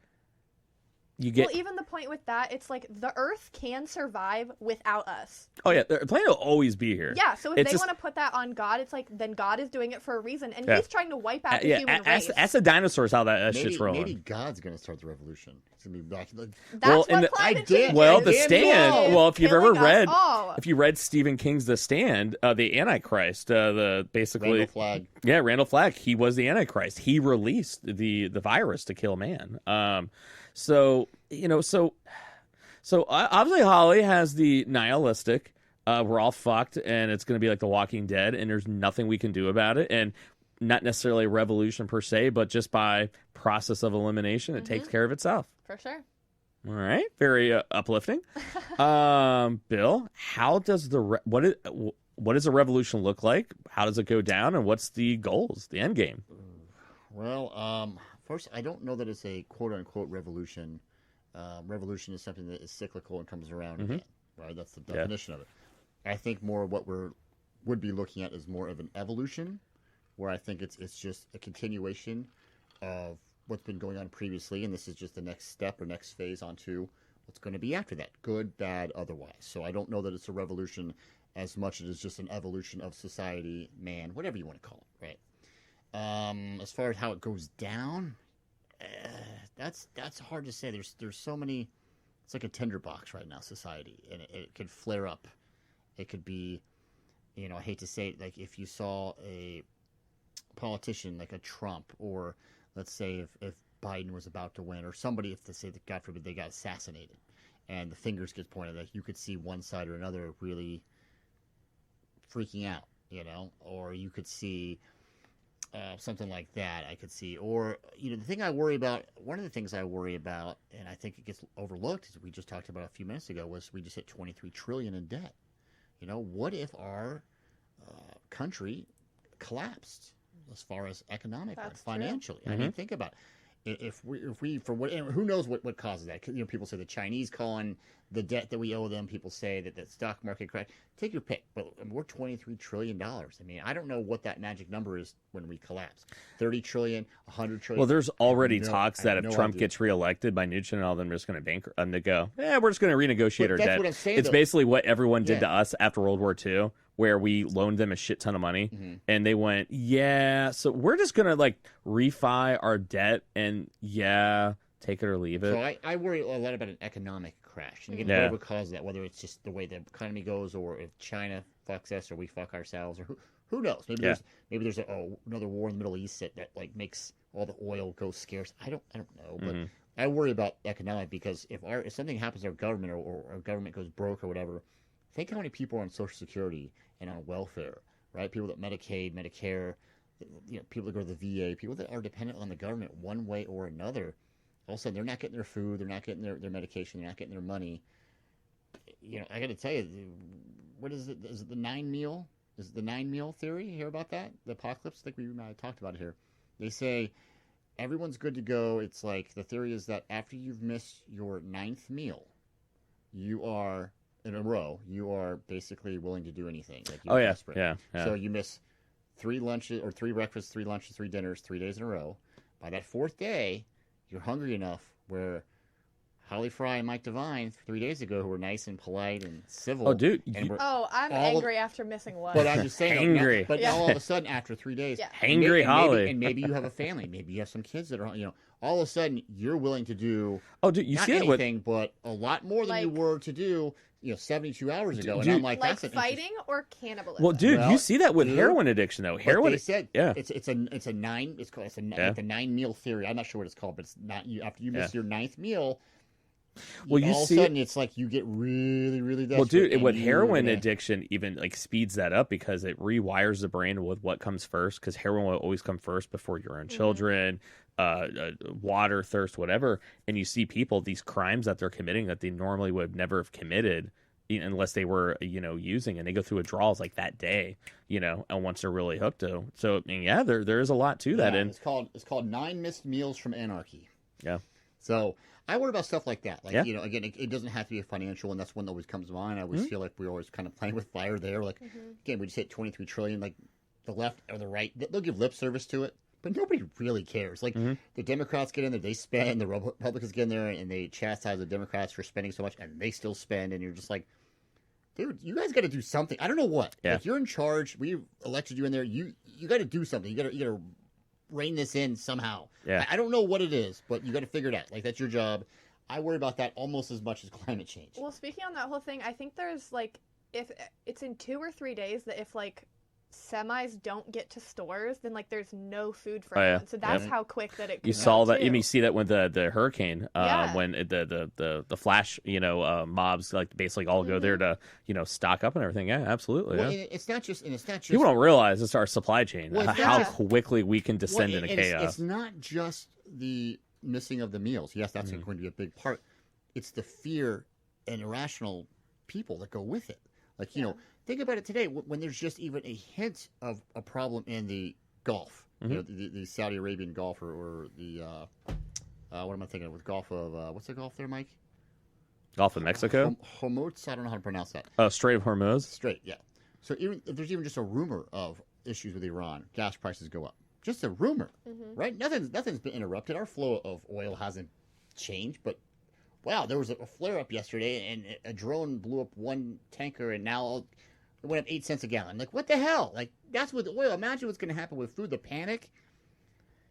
Well, even the point with that, it's like the Earth can survive without us. Oh yeah, the planet will always be here. Yeah, so if they want to put that on God, it's like then God is doing it for a reason, and He's trying to wipe out the human race. Ask the dinosaurs how that shit's rolling. Maybe God's gonna start the revolution. It's gonna be back. That's what climate change is. Well, The Stand. Well, if you've ever read, if you read Stephen King's The Stand, the Antichrist, basically Randall Flagg. Yeah, Randall Flagg. He was the Antichrist. He released the virus to kill man. So obviously Holly has the nihilistic, we're all fucked and it's going to be like The Walking Dead and there's nothing we can do about it, and not necessarily a revolution per se, but just by process of elimination, it takes care of itself. For sure. All right. Very uplifting. Bill, how does what does a revolution look like? How does it go down? And what's the goals, the end game? Well, first, I don't know that it's a quote-unquote revolution. Revolution is something that is cyclical and comes around again, right? That's the definition of it. I think more what would be looking at is more of an evolution, where I think it's just a continuation of what's been going on previously, and this is just the next step or next phase onto what's going to be after that, good, bad, otherwise. So I don't know that it's a revolution as much as it's just an evolution of society, man, whatever you want to call it, right? As far as how it goes down, that's hard to say. There's so many. It's like a tinderbox right now, society, and it could flare up. It could be, I hate to say it, like if you saw a politician like a Trump, or let's say if Biden was about to win, or somebody, if they say that God forbid they got assassinated, and the fingers get pointed, like you could see one side or another really freaking out, or you could see. Something like that I could see. Or, the thing I worry about, one of the things I worry about, and I think it gets overlooked, as we just talked about a few minutes ago, was we just hit $23 trillion in debt. What if our country collapsed as far as economically and financially? I mean, think about it. if we for what, who knows what causes that? You know, people say the Chinese calling the debt that we owe them. People say that the stock market crash. Take your pick, but we're $23 trillion. I mean, I don't know what that magic number is when we collapse. 30 trillion, 100 trillion. Well, there's already talks that if Trump gets reelected by Nugent and all them, just going to bankrupt them to go. Yeah, we're just going to renegotiate our debt. What I'm saying, it's basically what everyone did to us after World War II, where we loaned them a shit ton of money, and they went, yeah, so we're just going to like refi our debt and take it or leave it. So I worry a lot about an economic crash. And again, whatever causes that, whether it's just the way the economy goes, or if China fucks us, or we fuck ourselves, or who knows? Maybe there's another war in the Middle East that like makes all the oil go scarce. I don't know, but I worry about economic, because if something happens to our government, or our government goes broke or whatever, think how many people are on Social Security and on welfare, right? People that Medicaid, Medicare, people that go to the VA, people that are dependent on the government one way or another. All of a sudden, they're not getting their food, they're not getting their medication, they're not getting their money. I got to tell you, what is it? Is it the 9 meal? Is it the 9 meal theory? You hear about that? The apocalypse? I think we might have talked about it here. They say everyone's good to go. It's like the theory is that after you've missed your 9th meal, you are in a row. You are basically willing to do anything. Like you're desperate. Yeah. So you miss 3 lunches or 3 breakfasts, 3 lunches, 3 dinners, 3 days in a row. By that 4th day, you're hungry enough where Holly Fry and Mike Devine 3 days ago, who were nice and polite and civil. Oh, dude. I'm angry after missing one. But I'm just saying. Hangry. But now all of a sudden, after 3 days. Hangry Holly. And maybe you have a family. Maybe you have some kids that are, all of a sudden you're willing to do you not see anything, but a lot more than you were to do 72 hours ago. And I'm like, that's fighting or cannibalism. Well, dude, you see that with heroin addiction, though. Heroin. They said, it's a 9. It's called like the 9 meal theory. I'm not sure what it's called, but it's not after you miss your 9th meal. Well, all of a sudden it's like you get really, really desperate. Well, dude, with heroin addiction, even like speeds that up because it rewires the brain with what comes first. Because heroin will always come first before your own children, water, thirst, whatever. And you see people, these crimes that they're committing that they normally would never have committed unless they were, using, and they go through withdrawals like that day, and once they're really hooked to. So, I mean, there is a lot to that. And it's called 9 Missed Meals from Anarchy. Yeah. So I worry about stuff like that. Like, again, it doesn't have to be a financial, and that's one that always comes to mind. I always feel like we're always kind of playing with fire there. Like, again, we just hit 23 trillion, like the left or the right, they'll give lip service to it, but nobody really cares. Like, the Democrats get in there, they spend, the Republicans get in there, and they chastise the Democrats for spending so much, and they still spend, and you're just like, dude, you guys got to do something. I don't know what. Yeah. Like, you're in charge. We elected you in there. You got to do something. You got to rein this in somehow. Yeah. I don't know what it is, but you got to figure it out. Like, that's your job. I worry about that almost as much as climate change. Well, speaking on that whole thing, I think there's like, if it's in 2 or 3 days, that if like semis don't get to stores, then like there's no food for anyone. So that's how quick that it. You saw that. You see that with the hurricane, when the flash, mobs like basically all go there to stock up and everything. Yeah, absolutely. Well, yeah. It's not just. People don't realize it's our supply chain. Well, how quickly we can descend into chaos. It's not just the missing of the meals. Yes, that's going to be a big part. It's the fear and irrational people that go with it. Like, think about it today when there's just even a hint of a problem in the Gulf, the Saudi Arabian Gulf or the, what am I thinking of? With Gulf of, what's the Gulf there, Mike? Gulf of Mexico? Hormuz? I don't know how to pronounce that. Strait of Hormuz? Strait, yeah. So if there's even just a rumor of issues with Iran, gas prices go up. Just a rumor, right? Nothing's been interrupted. Our flow of oil hasn't changed, but wow, there was a flare-up yesterday, and a drone blew up one tanker, and now it went up 8 cents a gallon. Like, what the hell? Like, that's with oil. Imagine what's going to happen with food. The panic.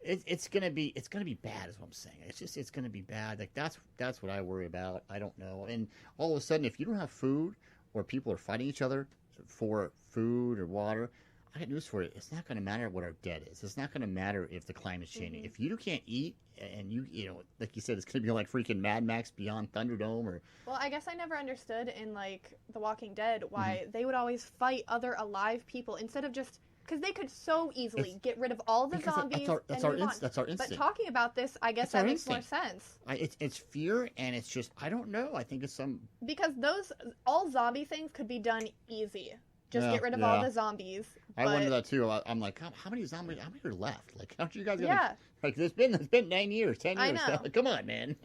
It's gonna be bad, is what I'm saying. It's gonna be bad. Like, that's what I worry about. I don't know. And all of a sudden, if you don't have food, or people are fighting each other for food or water, I got news for you. It's not going to matter what our debt is. It's not going to matter if the climate's changing. If you can't eat, and like you said, it's going to be like freaking Mad Max Beyond Thunderdome, or. Well, I guess I never understood in like The Walking Dead why they would always fight other alive people instead of just because they could so easily get rid of all the zombies. That's our instinct. But talking about this, I guess that makes more sense. It's fear, and it's just I don't know. I think it's some because all zombie things could be done easy. Just get rid of all the zombies. I wonder that too. I'm like, how many zombies? How many are left? Like, how are you guys gonna? Yeah. Like, it's been 9 years, 10 years. I know. Come on, man.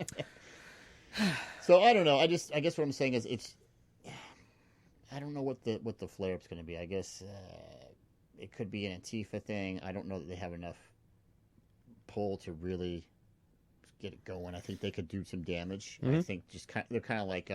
So I don't know. I guess what I'm saying is I don't know what the flare-up's going to be. I guess it could be an Antifa thing. I don't know that they have enough pull to really get it going. I think they could do some damage. I think they're kind of like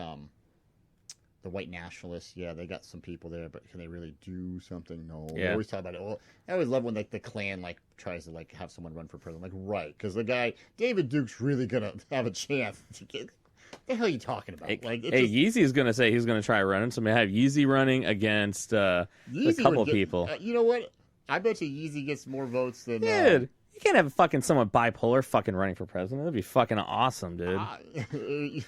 the white nationalists. Yeah, they got some people there, but can they really do something? No. Yeah. They always talk about it. Well, I always love when the Klan tries to have someone run for president. Like, right, because the guy David Duke's really gonna have a chance to get. What the hell are you talking about? Yeezy is going to say he's going to try running, so we have Yeezy running against a couple people. You know what? I bet you Yeezy gets more votes than... Dude, you can't have fucking someone bipolar fucking running for president. That'd be fucking awesome, dude.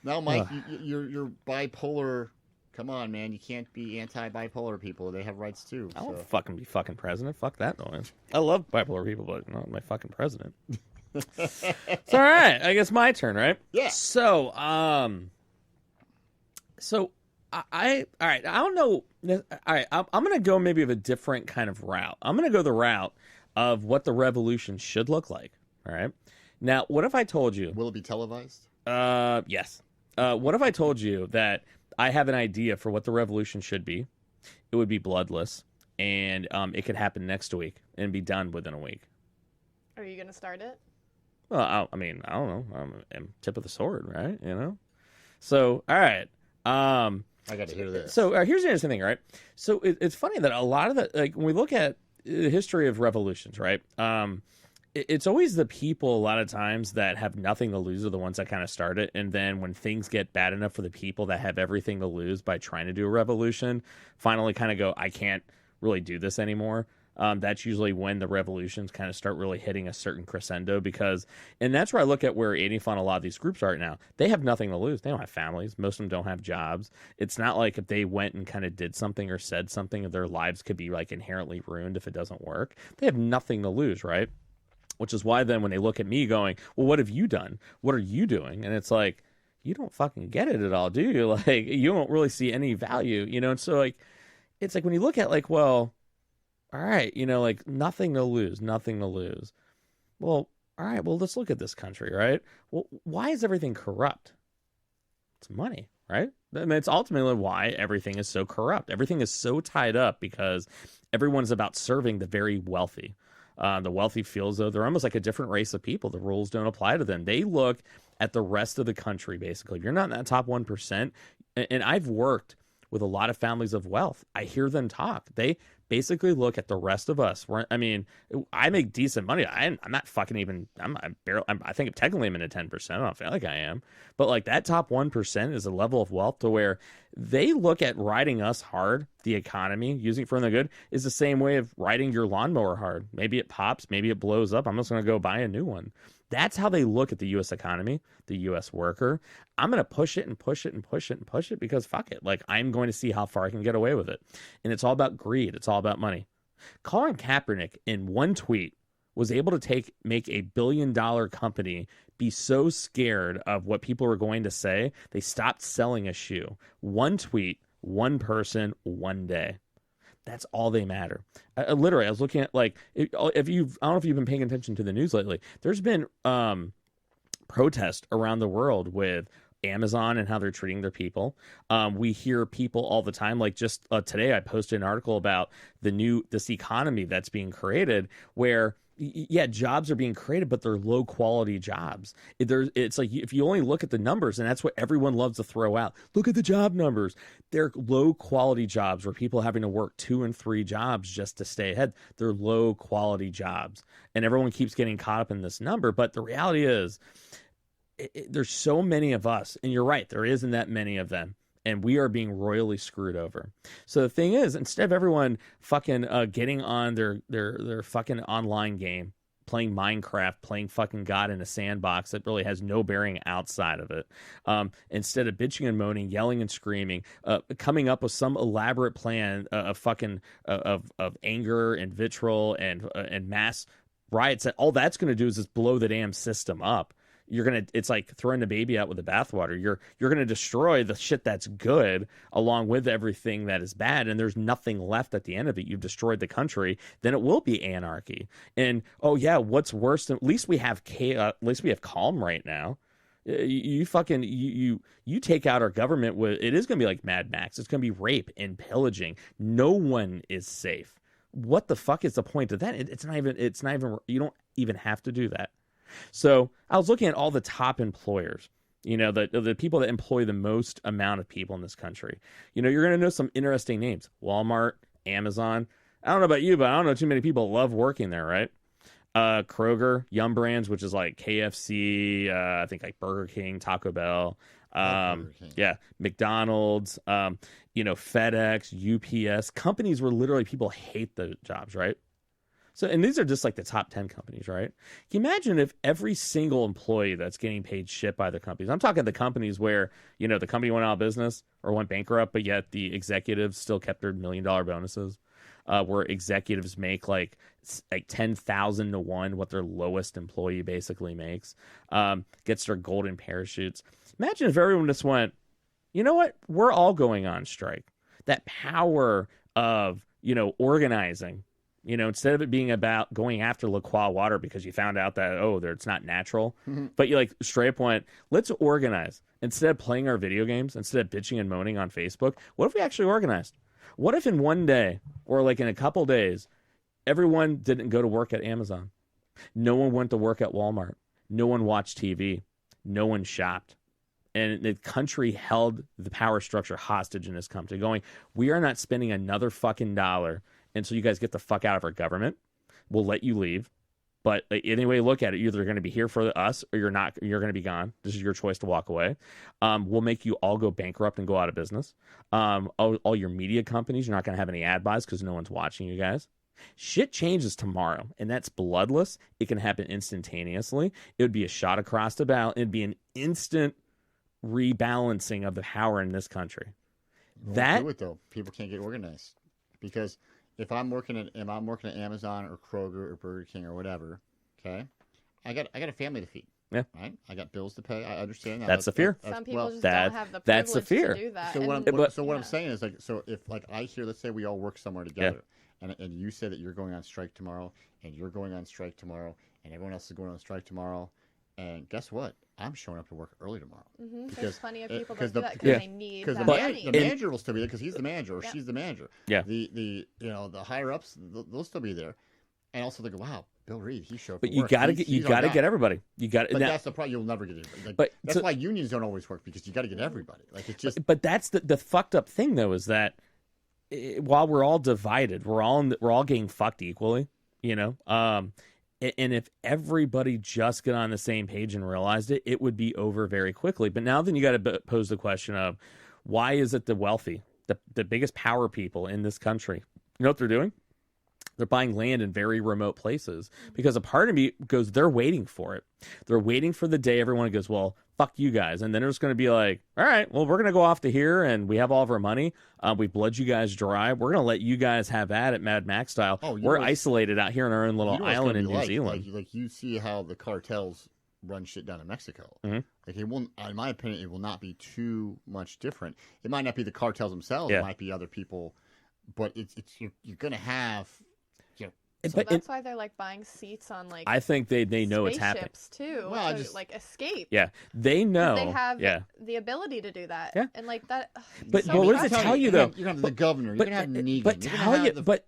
Now, Mike, you're bipolar. Come on, man. You can't be anti-bipolar people. They have rights, too. I won't fucking be fucking president. Fuck that noise. I love bipolar people, but not my fucking president. It's all right. I guess my turn, right? Yeah. So, all right. I don't know. All right. I'm going to go maybe of a different kind of route. I'm going to go the route of what the revolution should look like. All right. Now, what if I told you? Will it be televised? Yes. What if I told you that I have an idea for what the revolution should be? It would be bloodless, and it could happen next week and be done within a week. Are you going to start it? Well, I don't know. I'm tip of the sword, right? You know? So, all right. I got to hear this. So, here's the interesting thing, right? So, it's funny that a lot of when we look at the history of revolutions, right? It's always the people, a lot of times, that have nothing to lose are the ones that kind of start it. And then when things get bad enough for the people that have everything to lose by trying to do a revolution, finally kind of go, I can't really do this anymore. That's usually when the revolutions kind of start really hitting a certain crescendo and that's where I look at where ANTIFA and a lot of these groups are right now. They have nothing to lose. They don't have families. Most of them don't have jobs. It's not like if they went and kind of did something or said something, their lives could be inherently ruined if it doesn't work. They have nothing to lose, right? Which is why then when they look at me going, well, what have you done? What are you doing? And it's like, you don't fucking get it at all, do you? You don't really see any value, And so it's when you look at well, all right, nothing to lose. Well, all right, well, let's look at this country, right? Well, why is everything corrupt? It's money, right? I mean, it's ultimately why everything is so corrupt. Everything is so tied up because everyone's about serving the very wealthy. The wealthy feel as though they're almost like a different race of people. The rules don't apply to them. They look at the rest of the country, basically. If you're not in that top 1%, and I've worked with a lot of families of wealth, I hear them talk. They basically look at the rest of us. I mean, I make decent money. I'm not fucking even. I think technically I'm in the 10%. I don't feel like I am, but that top 1% is a level of wealth to where they look at riding us hard. The economy, using it for the good, is the same way of riding your lawnmower hard. Maybe it pops, maybe it blows up. I'm just going to go buy a new one. That's how they look at the U.S. economy, the U.S. worker. I'm going to push it and push it and push it and push it because fuck it. I'm going to see how far I can get away with it. And it's all about greed. It's all about money. Colin Kaepernick, in one tweet, was able to make a $1 billion company be so scared of what people were going to say, they stopped selling a shoe. One tweet, one person, one day. That's all they matter. Literally, I was looking at I don't know if you've been paying attention to the news lately. There's been protests around the world with Amazon and how they're treating their people. We hear people all the time. Just today, I posted an article about this economy that's being created where. Yeah, jobs are being created, but they're low quality jobs. It's if you only look at the numbers, and that's what everyone loves to throw out. Look at the job numbers. They're low quality jobs where people are having to work 2 and 3 jobs just to stay ahead. They're low quality jobs, and everyone keeps getting caught up in this number. But the reality is, there's so many of us, and you're right, there isn't that many of them. And we are being royally screwed over. So the thing is, instead of everyone fucking getting on their fucking online game, playing Minecraft, playing fucking God in a sandbox that really has no bearing outside of it, instead of bitching and moaning, yelling and screaming, coming up with some elaborate plan of anger and vitriol and mass riots, that all that's going to do is just blow the damn system up. it's like throwing the baby out with the bathwater. You're going to destroy the shit that's good along with everything that is bad, and there's nothing left at the end of it. You've destroyed the country. Then it will be anarchy. And oh yeah, what's worse than, at least we have calm right now. You take out our government with, it is going to be like Mad Max. It's going to be rape and pillaging. No one is safe. What the fuck is the point of that? It's not even, you don't even have to do that. So I was looking at all the top employers, the people that employ the most amount of people in this country. You're going to know some interesting names: Walmart, Amazon. I don't know about you, but I don't know too many people love working there, right? Kroger, Yum Brands, which is like KFC, I think like Burger King, Taco Bell, yeah, McDonald's, FedEx, UPS, companies where literally people hate the jobs, right? So, and these are just like the top 10 companies, right? Can you imagine if every single employee that's getting paid shit by their companies, I'm talking the companies where, the company went out of business or went bankrupt, but yet the executives still kept their $1 million bonuses, where executives make like 10,000 to 1 what their lowest employee basically makes, gets their golden parachutes. Imagine if everyone just went, you know what? We're all going on strike. That power of, organizing. Instead of it being about going after La Croix water because you found out that, it's not natural, but you like straight up went, let's organize. Instead of playing our video games, instead of bitching and moaning on Facebook, what if we actually organized? What if in one day or like in a couple days, everyone didn't go to work at Amazon? No one went to work at Walmart. No one watched TV. No one shopped. And the country held the power structure hostage in this country, going, we are not spending another fucking dollar until you guys get the fuck out of our government. We'll let you leave. But anyway, look at it. You're either going to be here for us or you're not. You're going to be gone. This is your choice to walk away. We'll make you all go bankrupt and go out of business. All your media companies, you're not going to have any ad buys because no one's watching you guys. Shit changes tomorrow, and that's bloodless. It can happen instantaneously. It would be a shot across the bow. It'd be an instant rebalancing of the power in this country. That do it though. People can't get organized because if I'm working at Amazon or Kroger or Burger King or whatever, okay, I got a family to feed. Yeah. Right. I got bills to pay. I understand that. That's a fear. Some people just don't have the privilege to do that. So what I'm saying is if I hear, let's say we all work somewhere together, and you say that you're going on strike tomorrow, and you're going on strike tomorrow, and everyone else is going on strike tomorrow, and guess what? I'm showing up to work early tomorrow. Because there's plenty of people that do that because they need that money. The manager will still be there because he's the manager or she's the manager. Yeah. The higher ups, they'll still be there, and also they go, wow, Bill Reed, he showed up. But you got to get everybody. You got. But that's the problem. You'll never get everybody. That's why unions don't always work because you got to get everybody. Like it's just. But that's the fucked up thing though is that while we're all divided, we're all getting fucked equally. And if everybody just got on the same page and realized it, it would be over very quickly. But now then you got to pose the question of why is it the wealthy, the biggest power people in this country? You know what they're doing? They're buying land in very remote places because a part of me goes, they're waiting for it. They're waiting for the day everyone goes, well, fuck you guys. And then it's going to be like, all right, well, we're going to go off to here and we have all of our money. We bled you guys dry. We're going to let you guys have at Mad Max style. We're isolated out here in our own little island in New Zealand. Like you see how the cartels run shit down in Mexico. Like it won't, in my opinion, it will not be too much different. It might not be the cartels themselves. It might be other people, but you're going to have. So that's why they're like buying seats on like. I think they know what's happening too. Well, to like escape. Yeah, they know. They have the ability to do that. Yeah, and like that. But what does it tell you though? You're gonna have the governor. You're gonna have Negan. But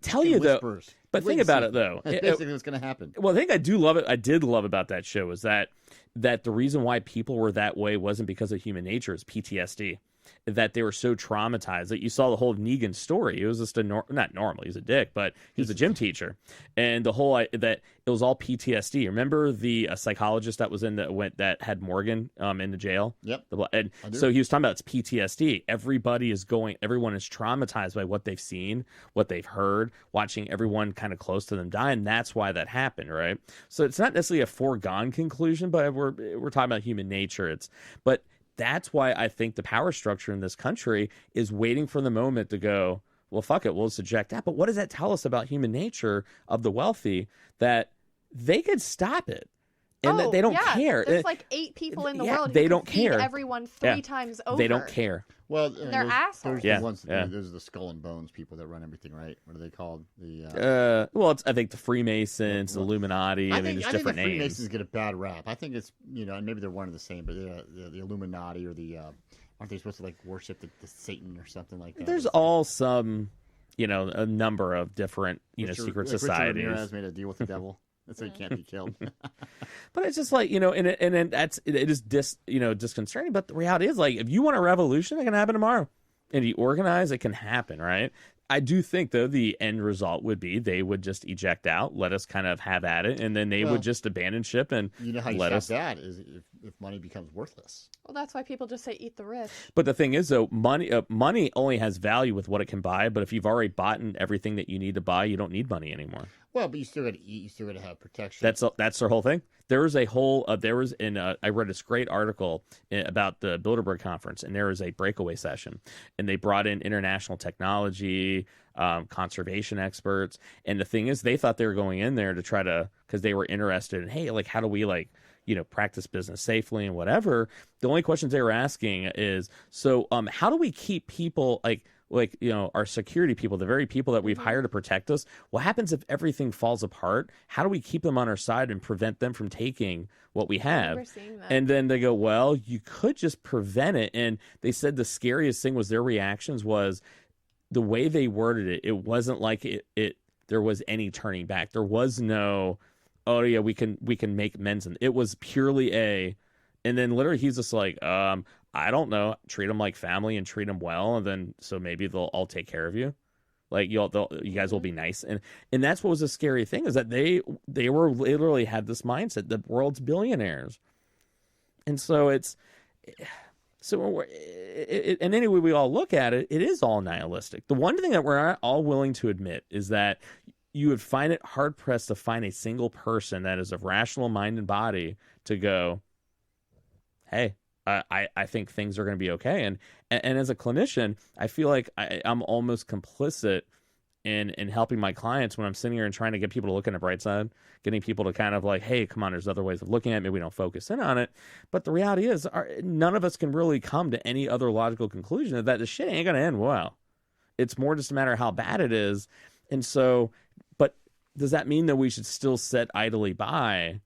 tell you though. But think about it though. That's basically what's gonna happen. Well, the thing I did love about that show is that the reason why people were that way wasn't because of human nature. It's PTSD. That they were so traumatized that you saw the whole Negan story. It was just not normal. He's a dick, but he was a gym teacher, and the whole that it was all PTSD. Remember the psychologist that was that had Morgan in the jail? Yep. And so he was talking about it's PTSD. Everyone is traumatized by what they've seen, what they've heard, watching everyone kind of close to them die, and that's why that happened, right? So it's not necessarily a foregone conclusion, but we're talking about human nature. But that's why I think the power structure in this country is waiting for the moment to go, well, fuck it, we'll just eject that. But what does that tell us about human nature of the wealthy? That they could stop it. And they don't care. There's like 8 people in the world who they can don't feed care. everyone 3 times over. They don't care. Well, they're assholes. Those are the skull and bones people that run everything, right? What are they called? Well, I think the Freemasons, the Illuminati. I mean, there's different the names. Freemasons get a bad rap. I think it's and maybe they're one and the same, but the Illuminati or the aren't they supposed to like worship the Satan or something like that? There's all some, a number of different, secret societies. Richard Ramirez made a deal with the devil. That's why he can't be killed. But it's just like, and that's, it is disconcerting. But the reality is, like, if you want a revolution, it can happen tomorrow. And you organize, it can happen, right? I do think, though, the end result would be they would just eject out, let us kind of have at it, and then they would just abandon ship and how you let stop us. That is if money becomes worthless. Well, that's why people just say eat the rich. But the thing is, though, money only has value with what it can buy. But if you've already bought everything that you need to buy, you don't need money anymore. Well, but you still got to eat. You still got to have protection. That's their whole thing. There was a whole. I read this great article about the Bilderberg conference, and there was a breakaway session, and they brought in international technology, conservation experts, and the thing is, they thought they were going in there to try to, because they were interested in, hey, like, how do we practice business safely and whatever. The only questions they were asking is, so how do we keep people our security people, the very people that we've hired to protect us? What happens if everything falls apart? How do we keep them on our side and prevent them from taking what we have? And then they go, well, you could just prevent it. And they said the scariest thing was their reactions was the way they worded it. It wasn't like there was any turning back. There was no, oh yeah, we can make amends. It was purely and then literally he's just like, I don't know, treat them like family and treat them well, and then so maybe they'll all take care of you, like you guys will be nice, and that's what was a scary thing, is that they were literally had this mindset, the world's billionaires, and so and anyway we all look at it, it is all nihilistic. The one thing that we're all willing to admit is that you would find it hard pressed to find a single person that is of rational mind and body to go, hey, I think things are going to be okay. And as a clinician, I feel like I'm almost complicit in helping my clients when I'm sitting here and trying to get people to look on the bright side, getting people to kind of like, hey, come on, there's other ways of looking at it. Maybe we don't focus in on it. But the reality is, none of us can really come to any other logical conclusion that the shit ain't going to end well. It's more just a matter of how bad it is. And so, but does that mean that we should still sit idly by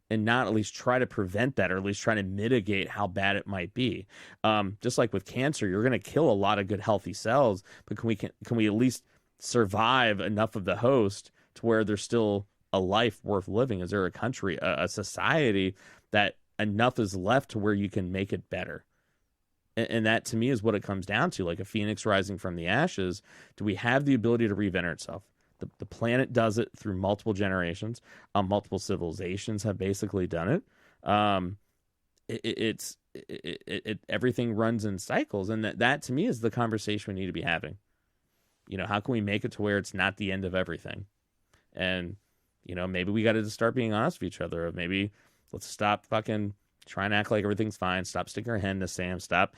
and not at least try to prevent that, or at least try to mitigate how bad it might be? Just like with cancer, you're going to kill a lot of good, healthy cells, but can we at least survive enough of the host to where there's still a life worth living? Is there a country, a society that enough is left to where you can make it better? And that, to me, is what it comes down to. Like a phoenix rising from the ashes, do we have the ability to reinvent itself? The planet does it through multiple generations. Multiple civilizations have basically done it. Everything runs in cycles, and that to me is the conversation we need to be having. How can we make it to where it's not the end of everything? And maybe we got to just start being honest with each other. Or maybe let's stop fucking trying to act like everything's fine. Stop sticking our head in the sand. Stop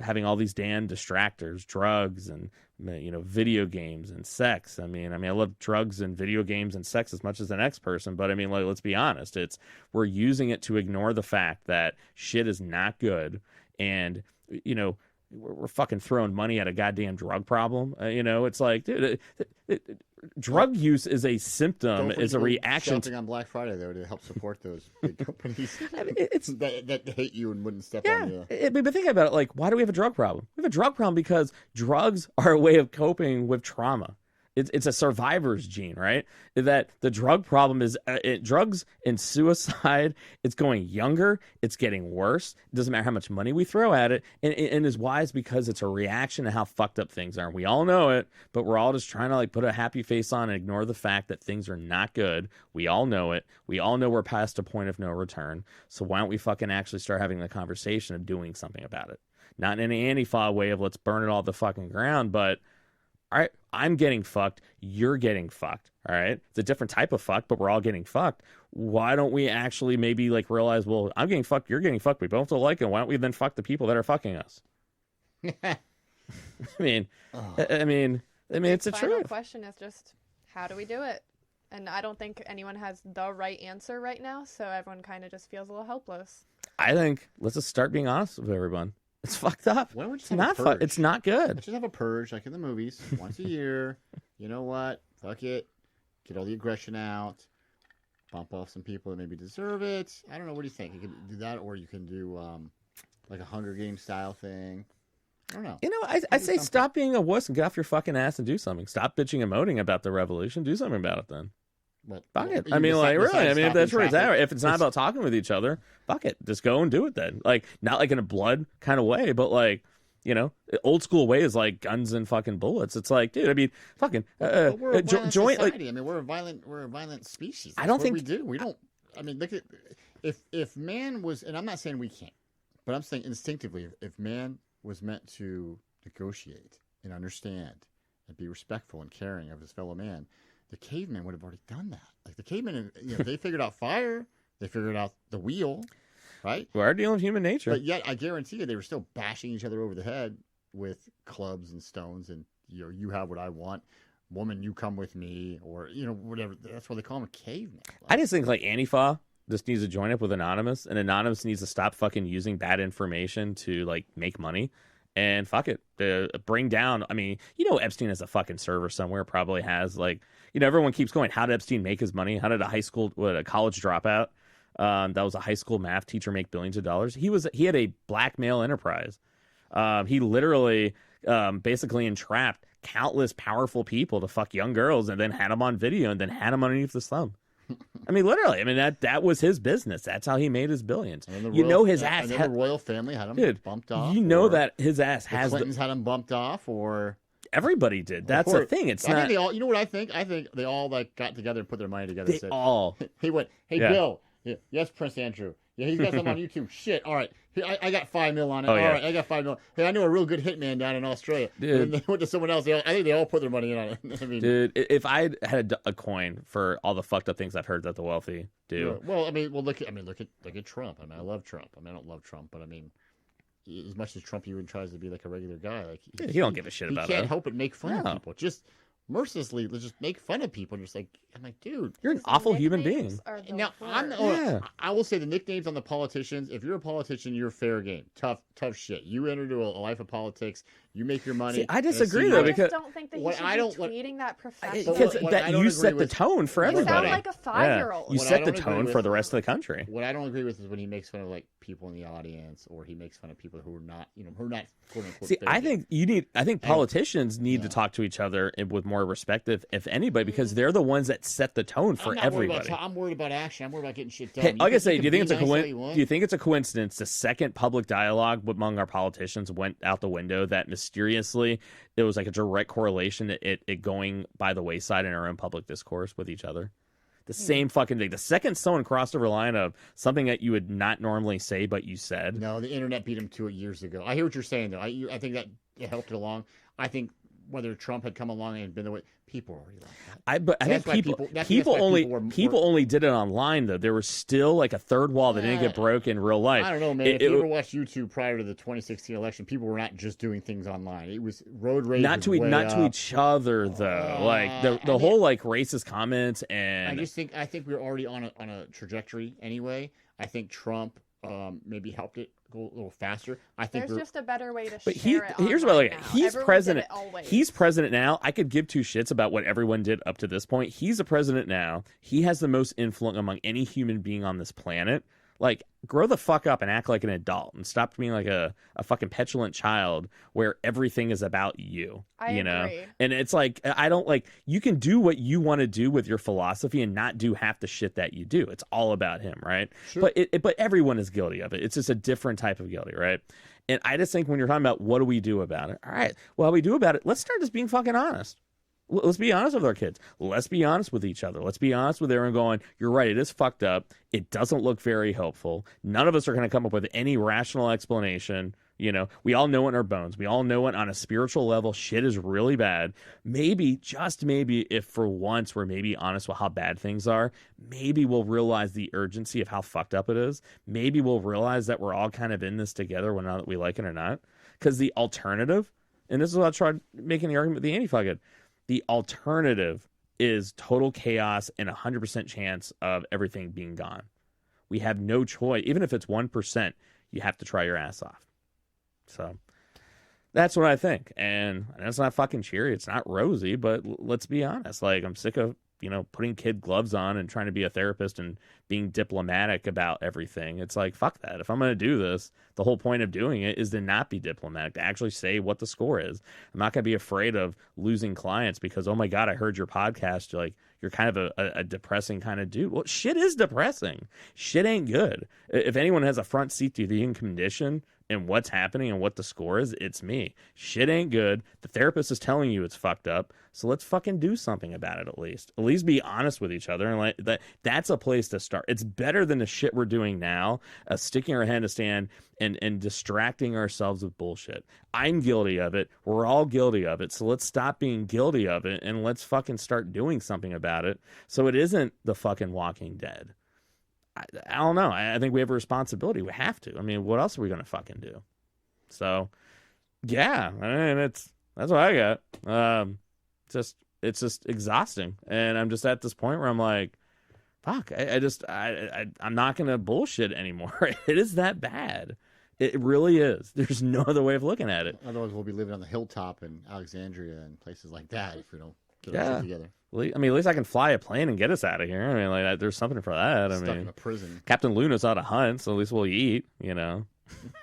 having all these damn distractors, drugs, and video games and sex. I mean, I love drugs and video games and sex as much as the next person, but let's be honest. We're using it to ignore the fact that shit is not good, and we're fucking throwing money at a goddamn drug problem. It's like, dude, drug use is a symptom, is a reaction. Shopping on Black Friday, though, to help support those big companies that hate you and wouldn't step on you. But think about it. Like, why do we have a drug problem? We have a drug problem because drugs are a way of coping with trauma. It's a survivor's gene, right? That the drug problem is drugs and suicide. It's going younger. It's getting worse. It doesn't matter how much money we throw at it. And is wise because it's a reaction to how fucked up things are. We all know it, but we're all just trying to put a happy face on and ignore the fact that things are not good. We all know it. We all know we're past a point of no return. So why don't we fucking actually start having the conversation of doing something about it? Not in an Antifa way of let's burn it all to the fucking ground, but all right, I'm getting fucked. You're getting fucked. All right. It's a different type of fucked, but we're all getting fucked. Why don't we actually maybe realize, well, I'm getting fucked. You're getting fucked. We both don't like it. Why don't we then fuck the people that are fucking us? It's the truth. truth. Question is just, how do we do it? And I don't think anyone has the right answer right now, so everyone kind of just feels a little helpless. I think let's just start being honest with everyone. It's fucked up. Why don't we just It's have not a purge? It's not good. Let's just have a purge, like in the movies, once a year. You know what? Fuck it. Get all the aggression out. Bump off some people that maybe deserve it. I don't know. What do you think? You can do that, or you can do like a Hunger Games style thing. I don't know. You know, I say stop being a wuss and get off your fucking ass and do something. Stop bitching and moaning about the revolution. Do something about it then. Well, fuck it. I mean, like, really. I mean, if that's where it's at, if it's not about talking with each other, fuck it. Just go and do it then. Like, not like in a blood kind of way, but like, you know, old school way is like guns and fucking bullets. It's like, dude, I mean, fucking we're a violent joint. Society. Like, I mean, we're a violent species. That's I don't what think we do. We don't. I mean, look at if man was, and I'm not saying we can't, but I'm saying instinctively, if man was meant to negotiate and understand and be respectful and caring of his fellow man, the cavemen would have already done that. Like the cavemen, you know, they figured out fire, they figured out the wheel, right? We are dealing with human nature. But yet, I guarantee you, they were still bashing each other over the head with clubs and stones, and you have what I want, woman, you come with me, or you know, whatever. That's why they call them cavemen. Like, I just think like Antifa just needs to join up with Anonymous, and Anonymous needs to stop fucking using bad information to like make money. And fuck it, bring down. I mean, you know, Epstein has a fucking server somewhere. Probably has like, you know, everyone keeps going. How did Epstein make his money? How did a college dropout, that was a high school math teacher, make billions of dollars? He had a blackmail enterprise. He literally basically entrapped countless powerful people to fuck young girls, and then had them on video, and then had them underneath the thumb. I mean, literally. I mean, that was his business. That's how he made his billions. You know, his ass. The royal family had him bumped off. You know that his ass the has. Clintons had him bumped off, or everybody did. That's the thing. It's I not. think they all. You know what I think? I think they all like got together and put their money together. They and said, all. He went, hey, Yeah. Bill. Yeah, yes, Prince Andrew. Yeah, he's got some on YouTube. Shit. All right. I got $5 million on it. Oh, yeah. All right, I got $5 million. Hey, I know a real good hitman down in Australia. Dude. And they went to someone else. I think they all put their money in on it. I mean, Dude, if I had a coin for all the fucked up things I've heard that the wealthy do. yeah, well, look at Trump. I mean, I love Trump. I mean, I don't love Trump, but I mean, as much as Trump even tries to be like a regular guy, like He don't give a shit about He can't that. help but make fun No. of people. Just mercilessly, just make fun of people. Just like I'm like, dude. You're an awful human being. Now, Yeah. I will say the nicknames on the politicians. If you're a politician, you're fair game. Tough shit. You enter into a life of politics. You make your money. See, I and a disagree, CEO. though, I because- just don't think that he What should I be don't- what- tweeting that professionally. Because what I that don't you agree set the with- tone for You sound everybody. like a 5-year-old. You What I set the don't agree tone with- for the rest of the country. What I don't agree with is when he makes fun of like people in the audience, or he makes fun of people who are not, who are not quote unquote. See, fair I game. think politicians need to talk to each other with more respect, if anybody, because they're the ones that set the tone for I'm not worried everybody. I'm worried about action. I'm worried about getting shit done. Hey, like I say, do you think can it's a be nice all you want. do you think it's a coincidence the second public dialogue among our politicians went out the window that mysteriously there was like a direct correlation to it going by the wayside in our own public discourse with each other? The same fucking thing. The second someone crossed over a line of something that you would not normally say, but you said. No, the internet beat him to it years ago. I hear what you're saying, though. I think that it helped it along. I think whether Trump had come along and been the way, people were already like that. I think people only did it online though. There was still like a third wall that didn't get broke in real life. I don't know, man. If you ever watched YouTube prior to the 2016 election, people were not just doing things online. It was road rage. Not to each other though. Like the whole like racist comments and. I think we're already on a trajectory anyway. I think Trump maybe helped it go a little faster. I think there's just a better way to But share it. here's what I look at. now. He's Everyone president. did it always. He's president now. I could give two shits about what everyone did up to this point. He's a president now. He has the most influence among any human being on this planet. Like, grow the fuck up and act like an adult and stop being like a fucking petulant child where everything is about you. I agree. And it's like, I don't like, you can do what you want to do with your philosophy and not do half the shit that you do. It's all about him, right? Sure. But everyone is guilty of it. It's just a different type of guilty, right? And I just think when you're talking about what do we do about it? All right, well, how we do about it, let's start just being fucking honest. Let's be honest with our kids. Let's be honest with each other. Let's be honest with everyone going, you're right, it is fucked up. It doesn't look very helpful. None of us are going to come up with any rational explanation. We all know it in our bones. We all know it on a spiritual level. Shit is really bad. Maybe, just maybe, if for once we're maybe honest with how bad things are, maybe we'll realize the urgency of how fucked up it is. Maybe we'll realize that we're all kind of in this together, whether we like it or not. Because the alternative, and this is what I tried making the argument with the Antifa. The alternative is total chaos and 100% chance of everything being gone. We have no choice. Even if it's 1%, you have to try your ass off. So that's what I think. And it's not fucking cheery. It's not rosy, but let's be honest. Like, I'm sick of, putting kid gloves on and trying to be a therapist and being diplomatic about everything. It's like, fuck that. If I'm going to do this, the whole point of doing it is to not be diplomatic, to actually say what the score is. I'm not going to be afraid of losing clients because, oh my God, I heard your podcast. You're kind of a depressing kind of dude. Well, shit is depressing. Shit ain't good. If anyone has a front seat to the human condition and what's happening and what the score is, it's me. Shit ain't good. The therapist is telling you it's fucked up. So let's fucking do something about it at least. At least be honest with each other. And that's a place to start. It's better than the shit we're doing now, sticking our hand to stand and distracting ourselves with bullshit. I'm guilty of it. We're all guilty of it. So let's stop being guilty of it and let's fucking start doing something about it so it isn't the fucking Walking Dead. I don't know. I think we have a responsibility. We have to. I mean, what else are we going to fucking do? So, yeah. I mean, that's what I got. It's just exhausting. And I'm just at this point where I'm like, fuck, I'm not going to bullshit anymore. It is that bad. It really is. There's no other way of looking at it. Otherwise, we'll be living on the hilltop in Alexandria and places like that if we don't get our shit together. I mean, at least I can fly a plane and get us out of here. I mean, like, there's something for that. Stuck in a prison. Captain Luna's out to hunt, so at least we'll eat, So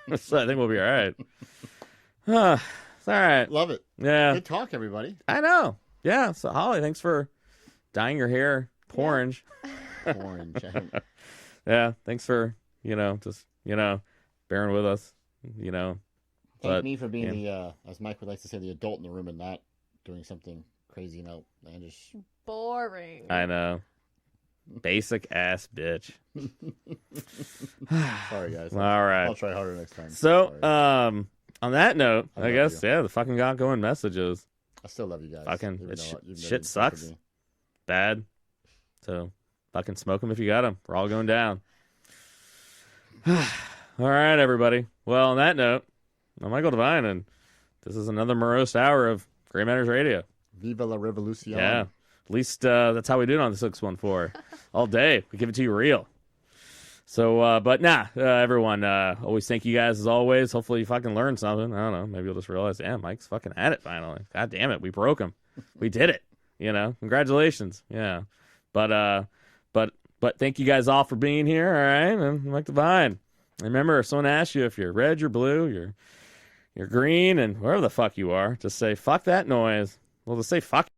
I think we'll be all right. It's all right. Love it. Yeah. Good talk, everybody. I know. Yeah. So, Holly, thanks for dyeing your hair orange. Orange. Yeah. Thanks for, just, bearing with us, Thank me for being the, as Mike would like to say, the adult in the room and not doing something crazy and outlandish. Boring. I know. Basic ass bitch. Sorry, guys. All right. I'll try harder next time. So, on that note, I guess, the fucking ongoing messages. I still love you guys. Fucking shit sucks. Bad. So, fucking smoke them if you got them. We're all going down. All right, everybody. Well, on that note, I'm Michael Devine, and this is another morose hour of Gray Matters Radio. Viva la revolution. Yeah. At least that's how we do it on the 614. All day. We give it to you real. So, but everyone, always thank you guys as always. Hopefully you fucking learned something. I don't know. Maybe you'll just realize, Mike's fucking at it finally. God damn it. We broke him. We did it. Congratulations. Yeah. But thank you guys all for being here. All right. And Mike Devine. Remember, if someone asks you if you're red, you're blue, you're green, and wherever the fuck you are, just say, fuck that noise. Well, just say fuck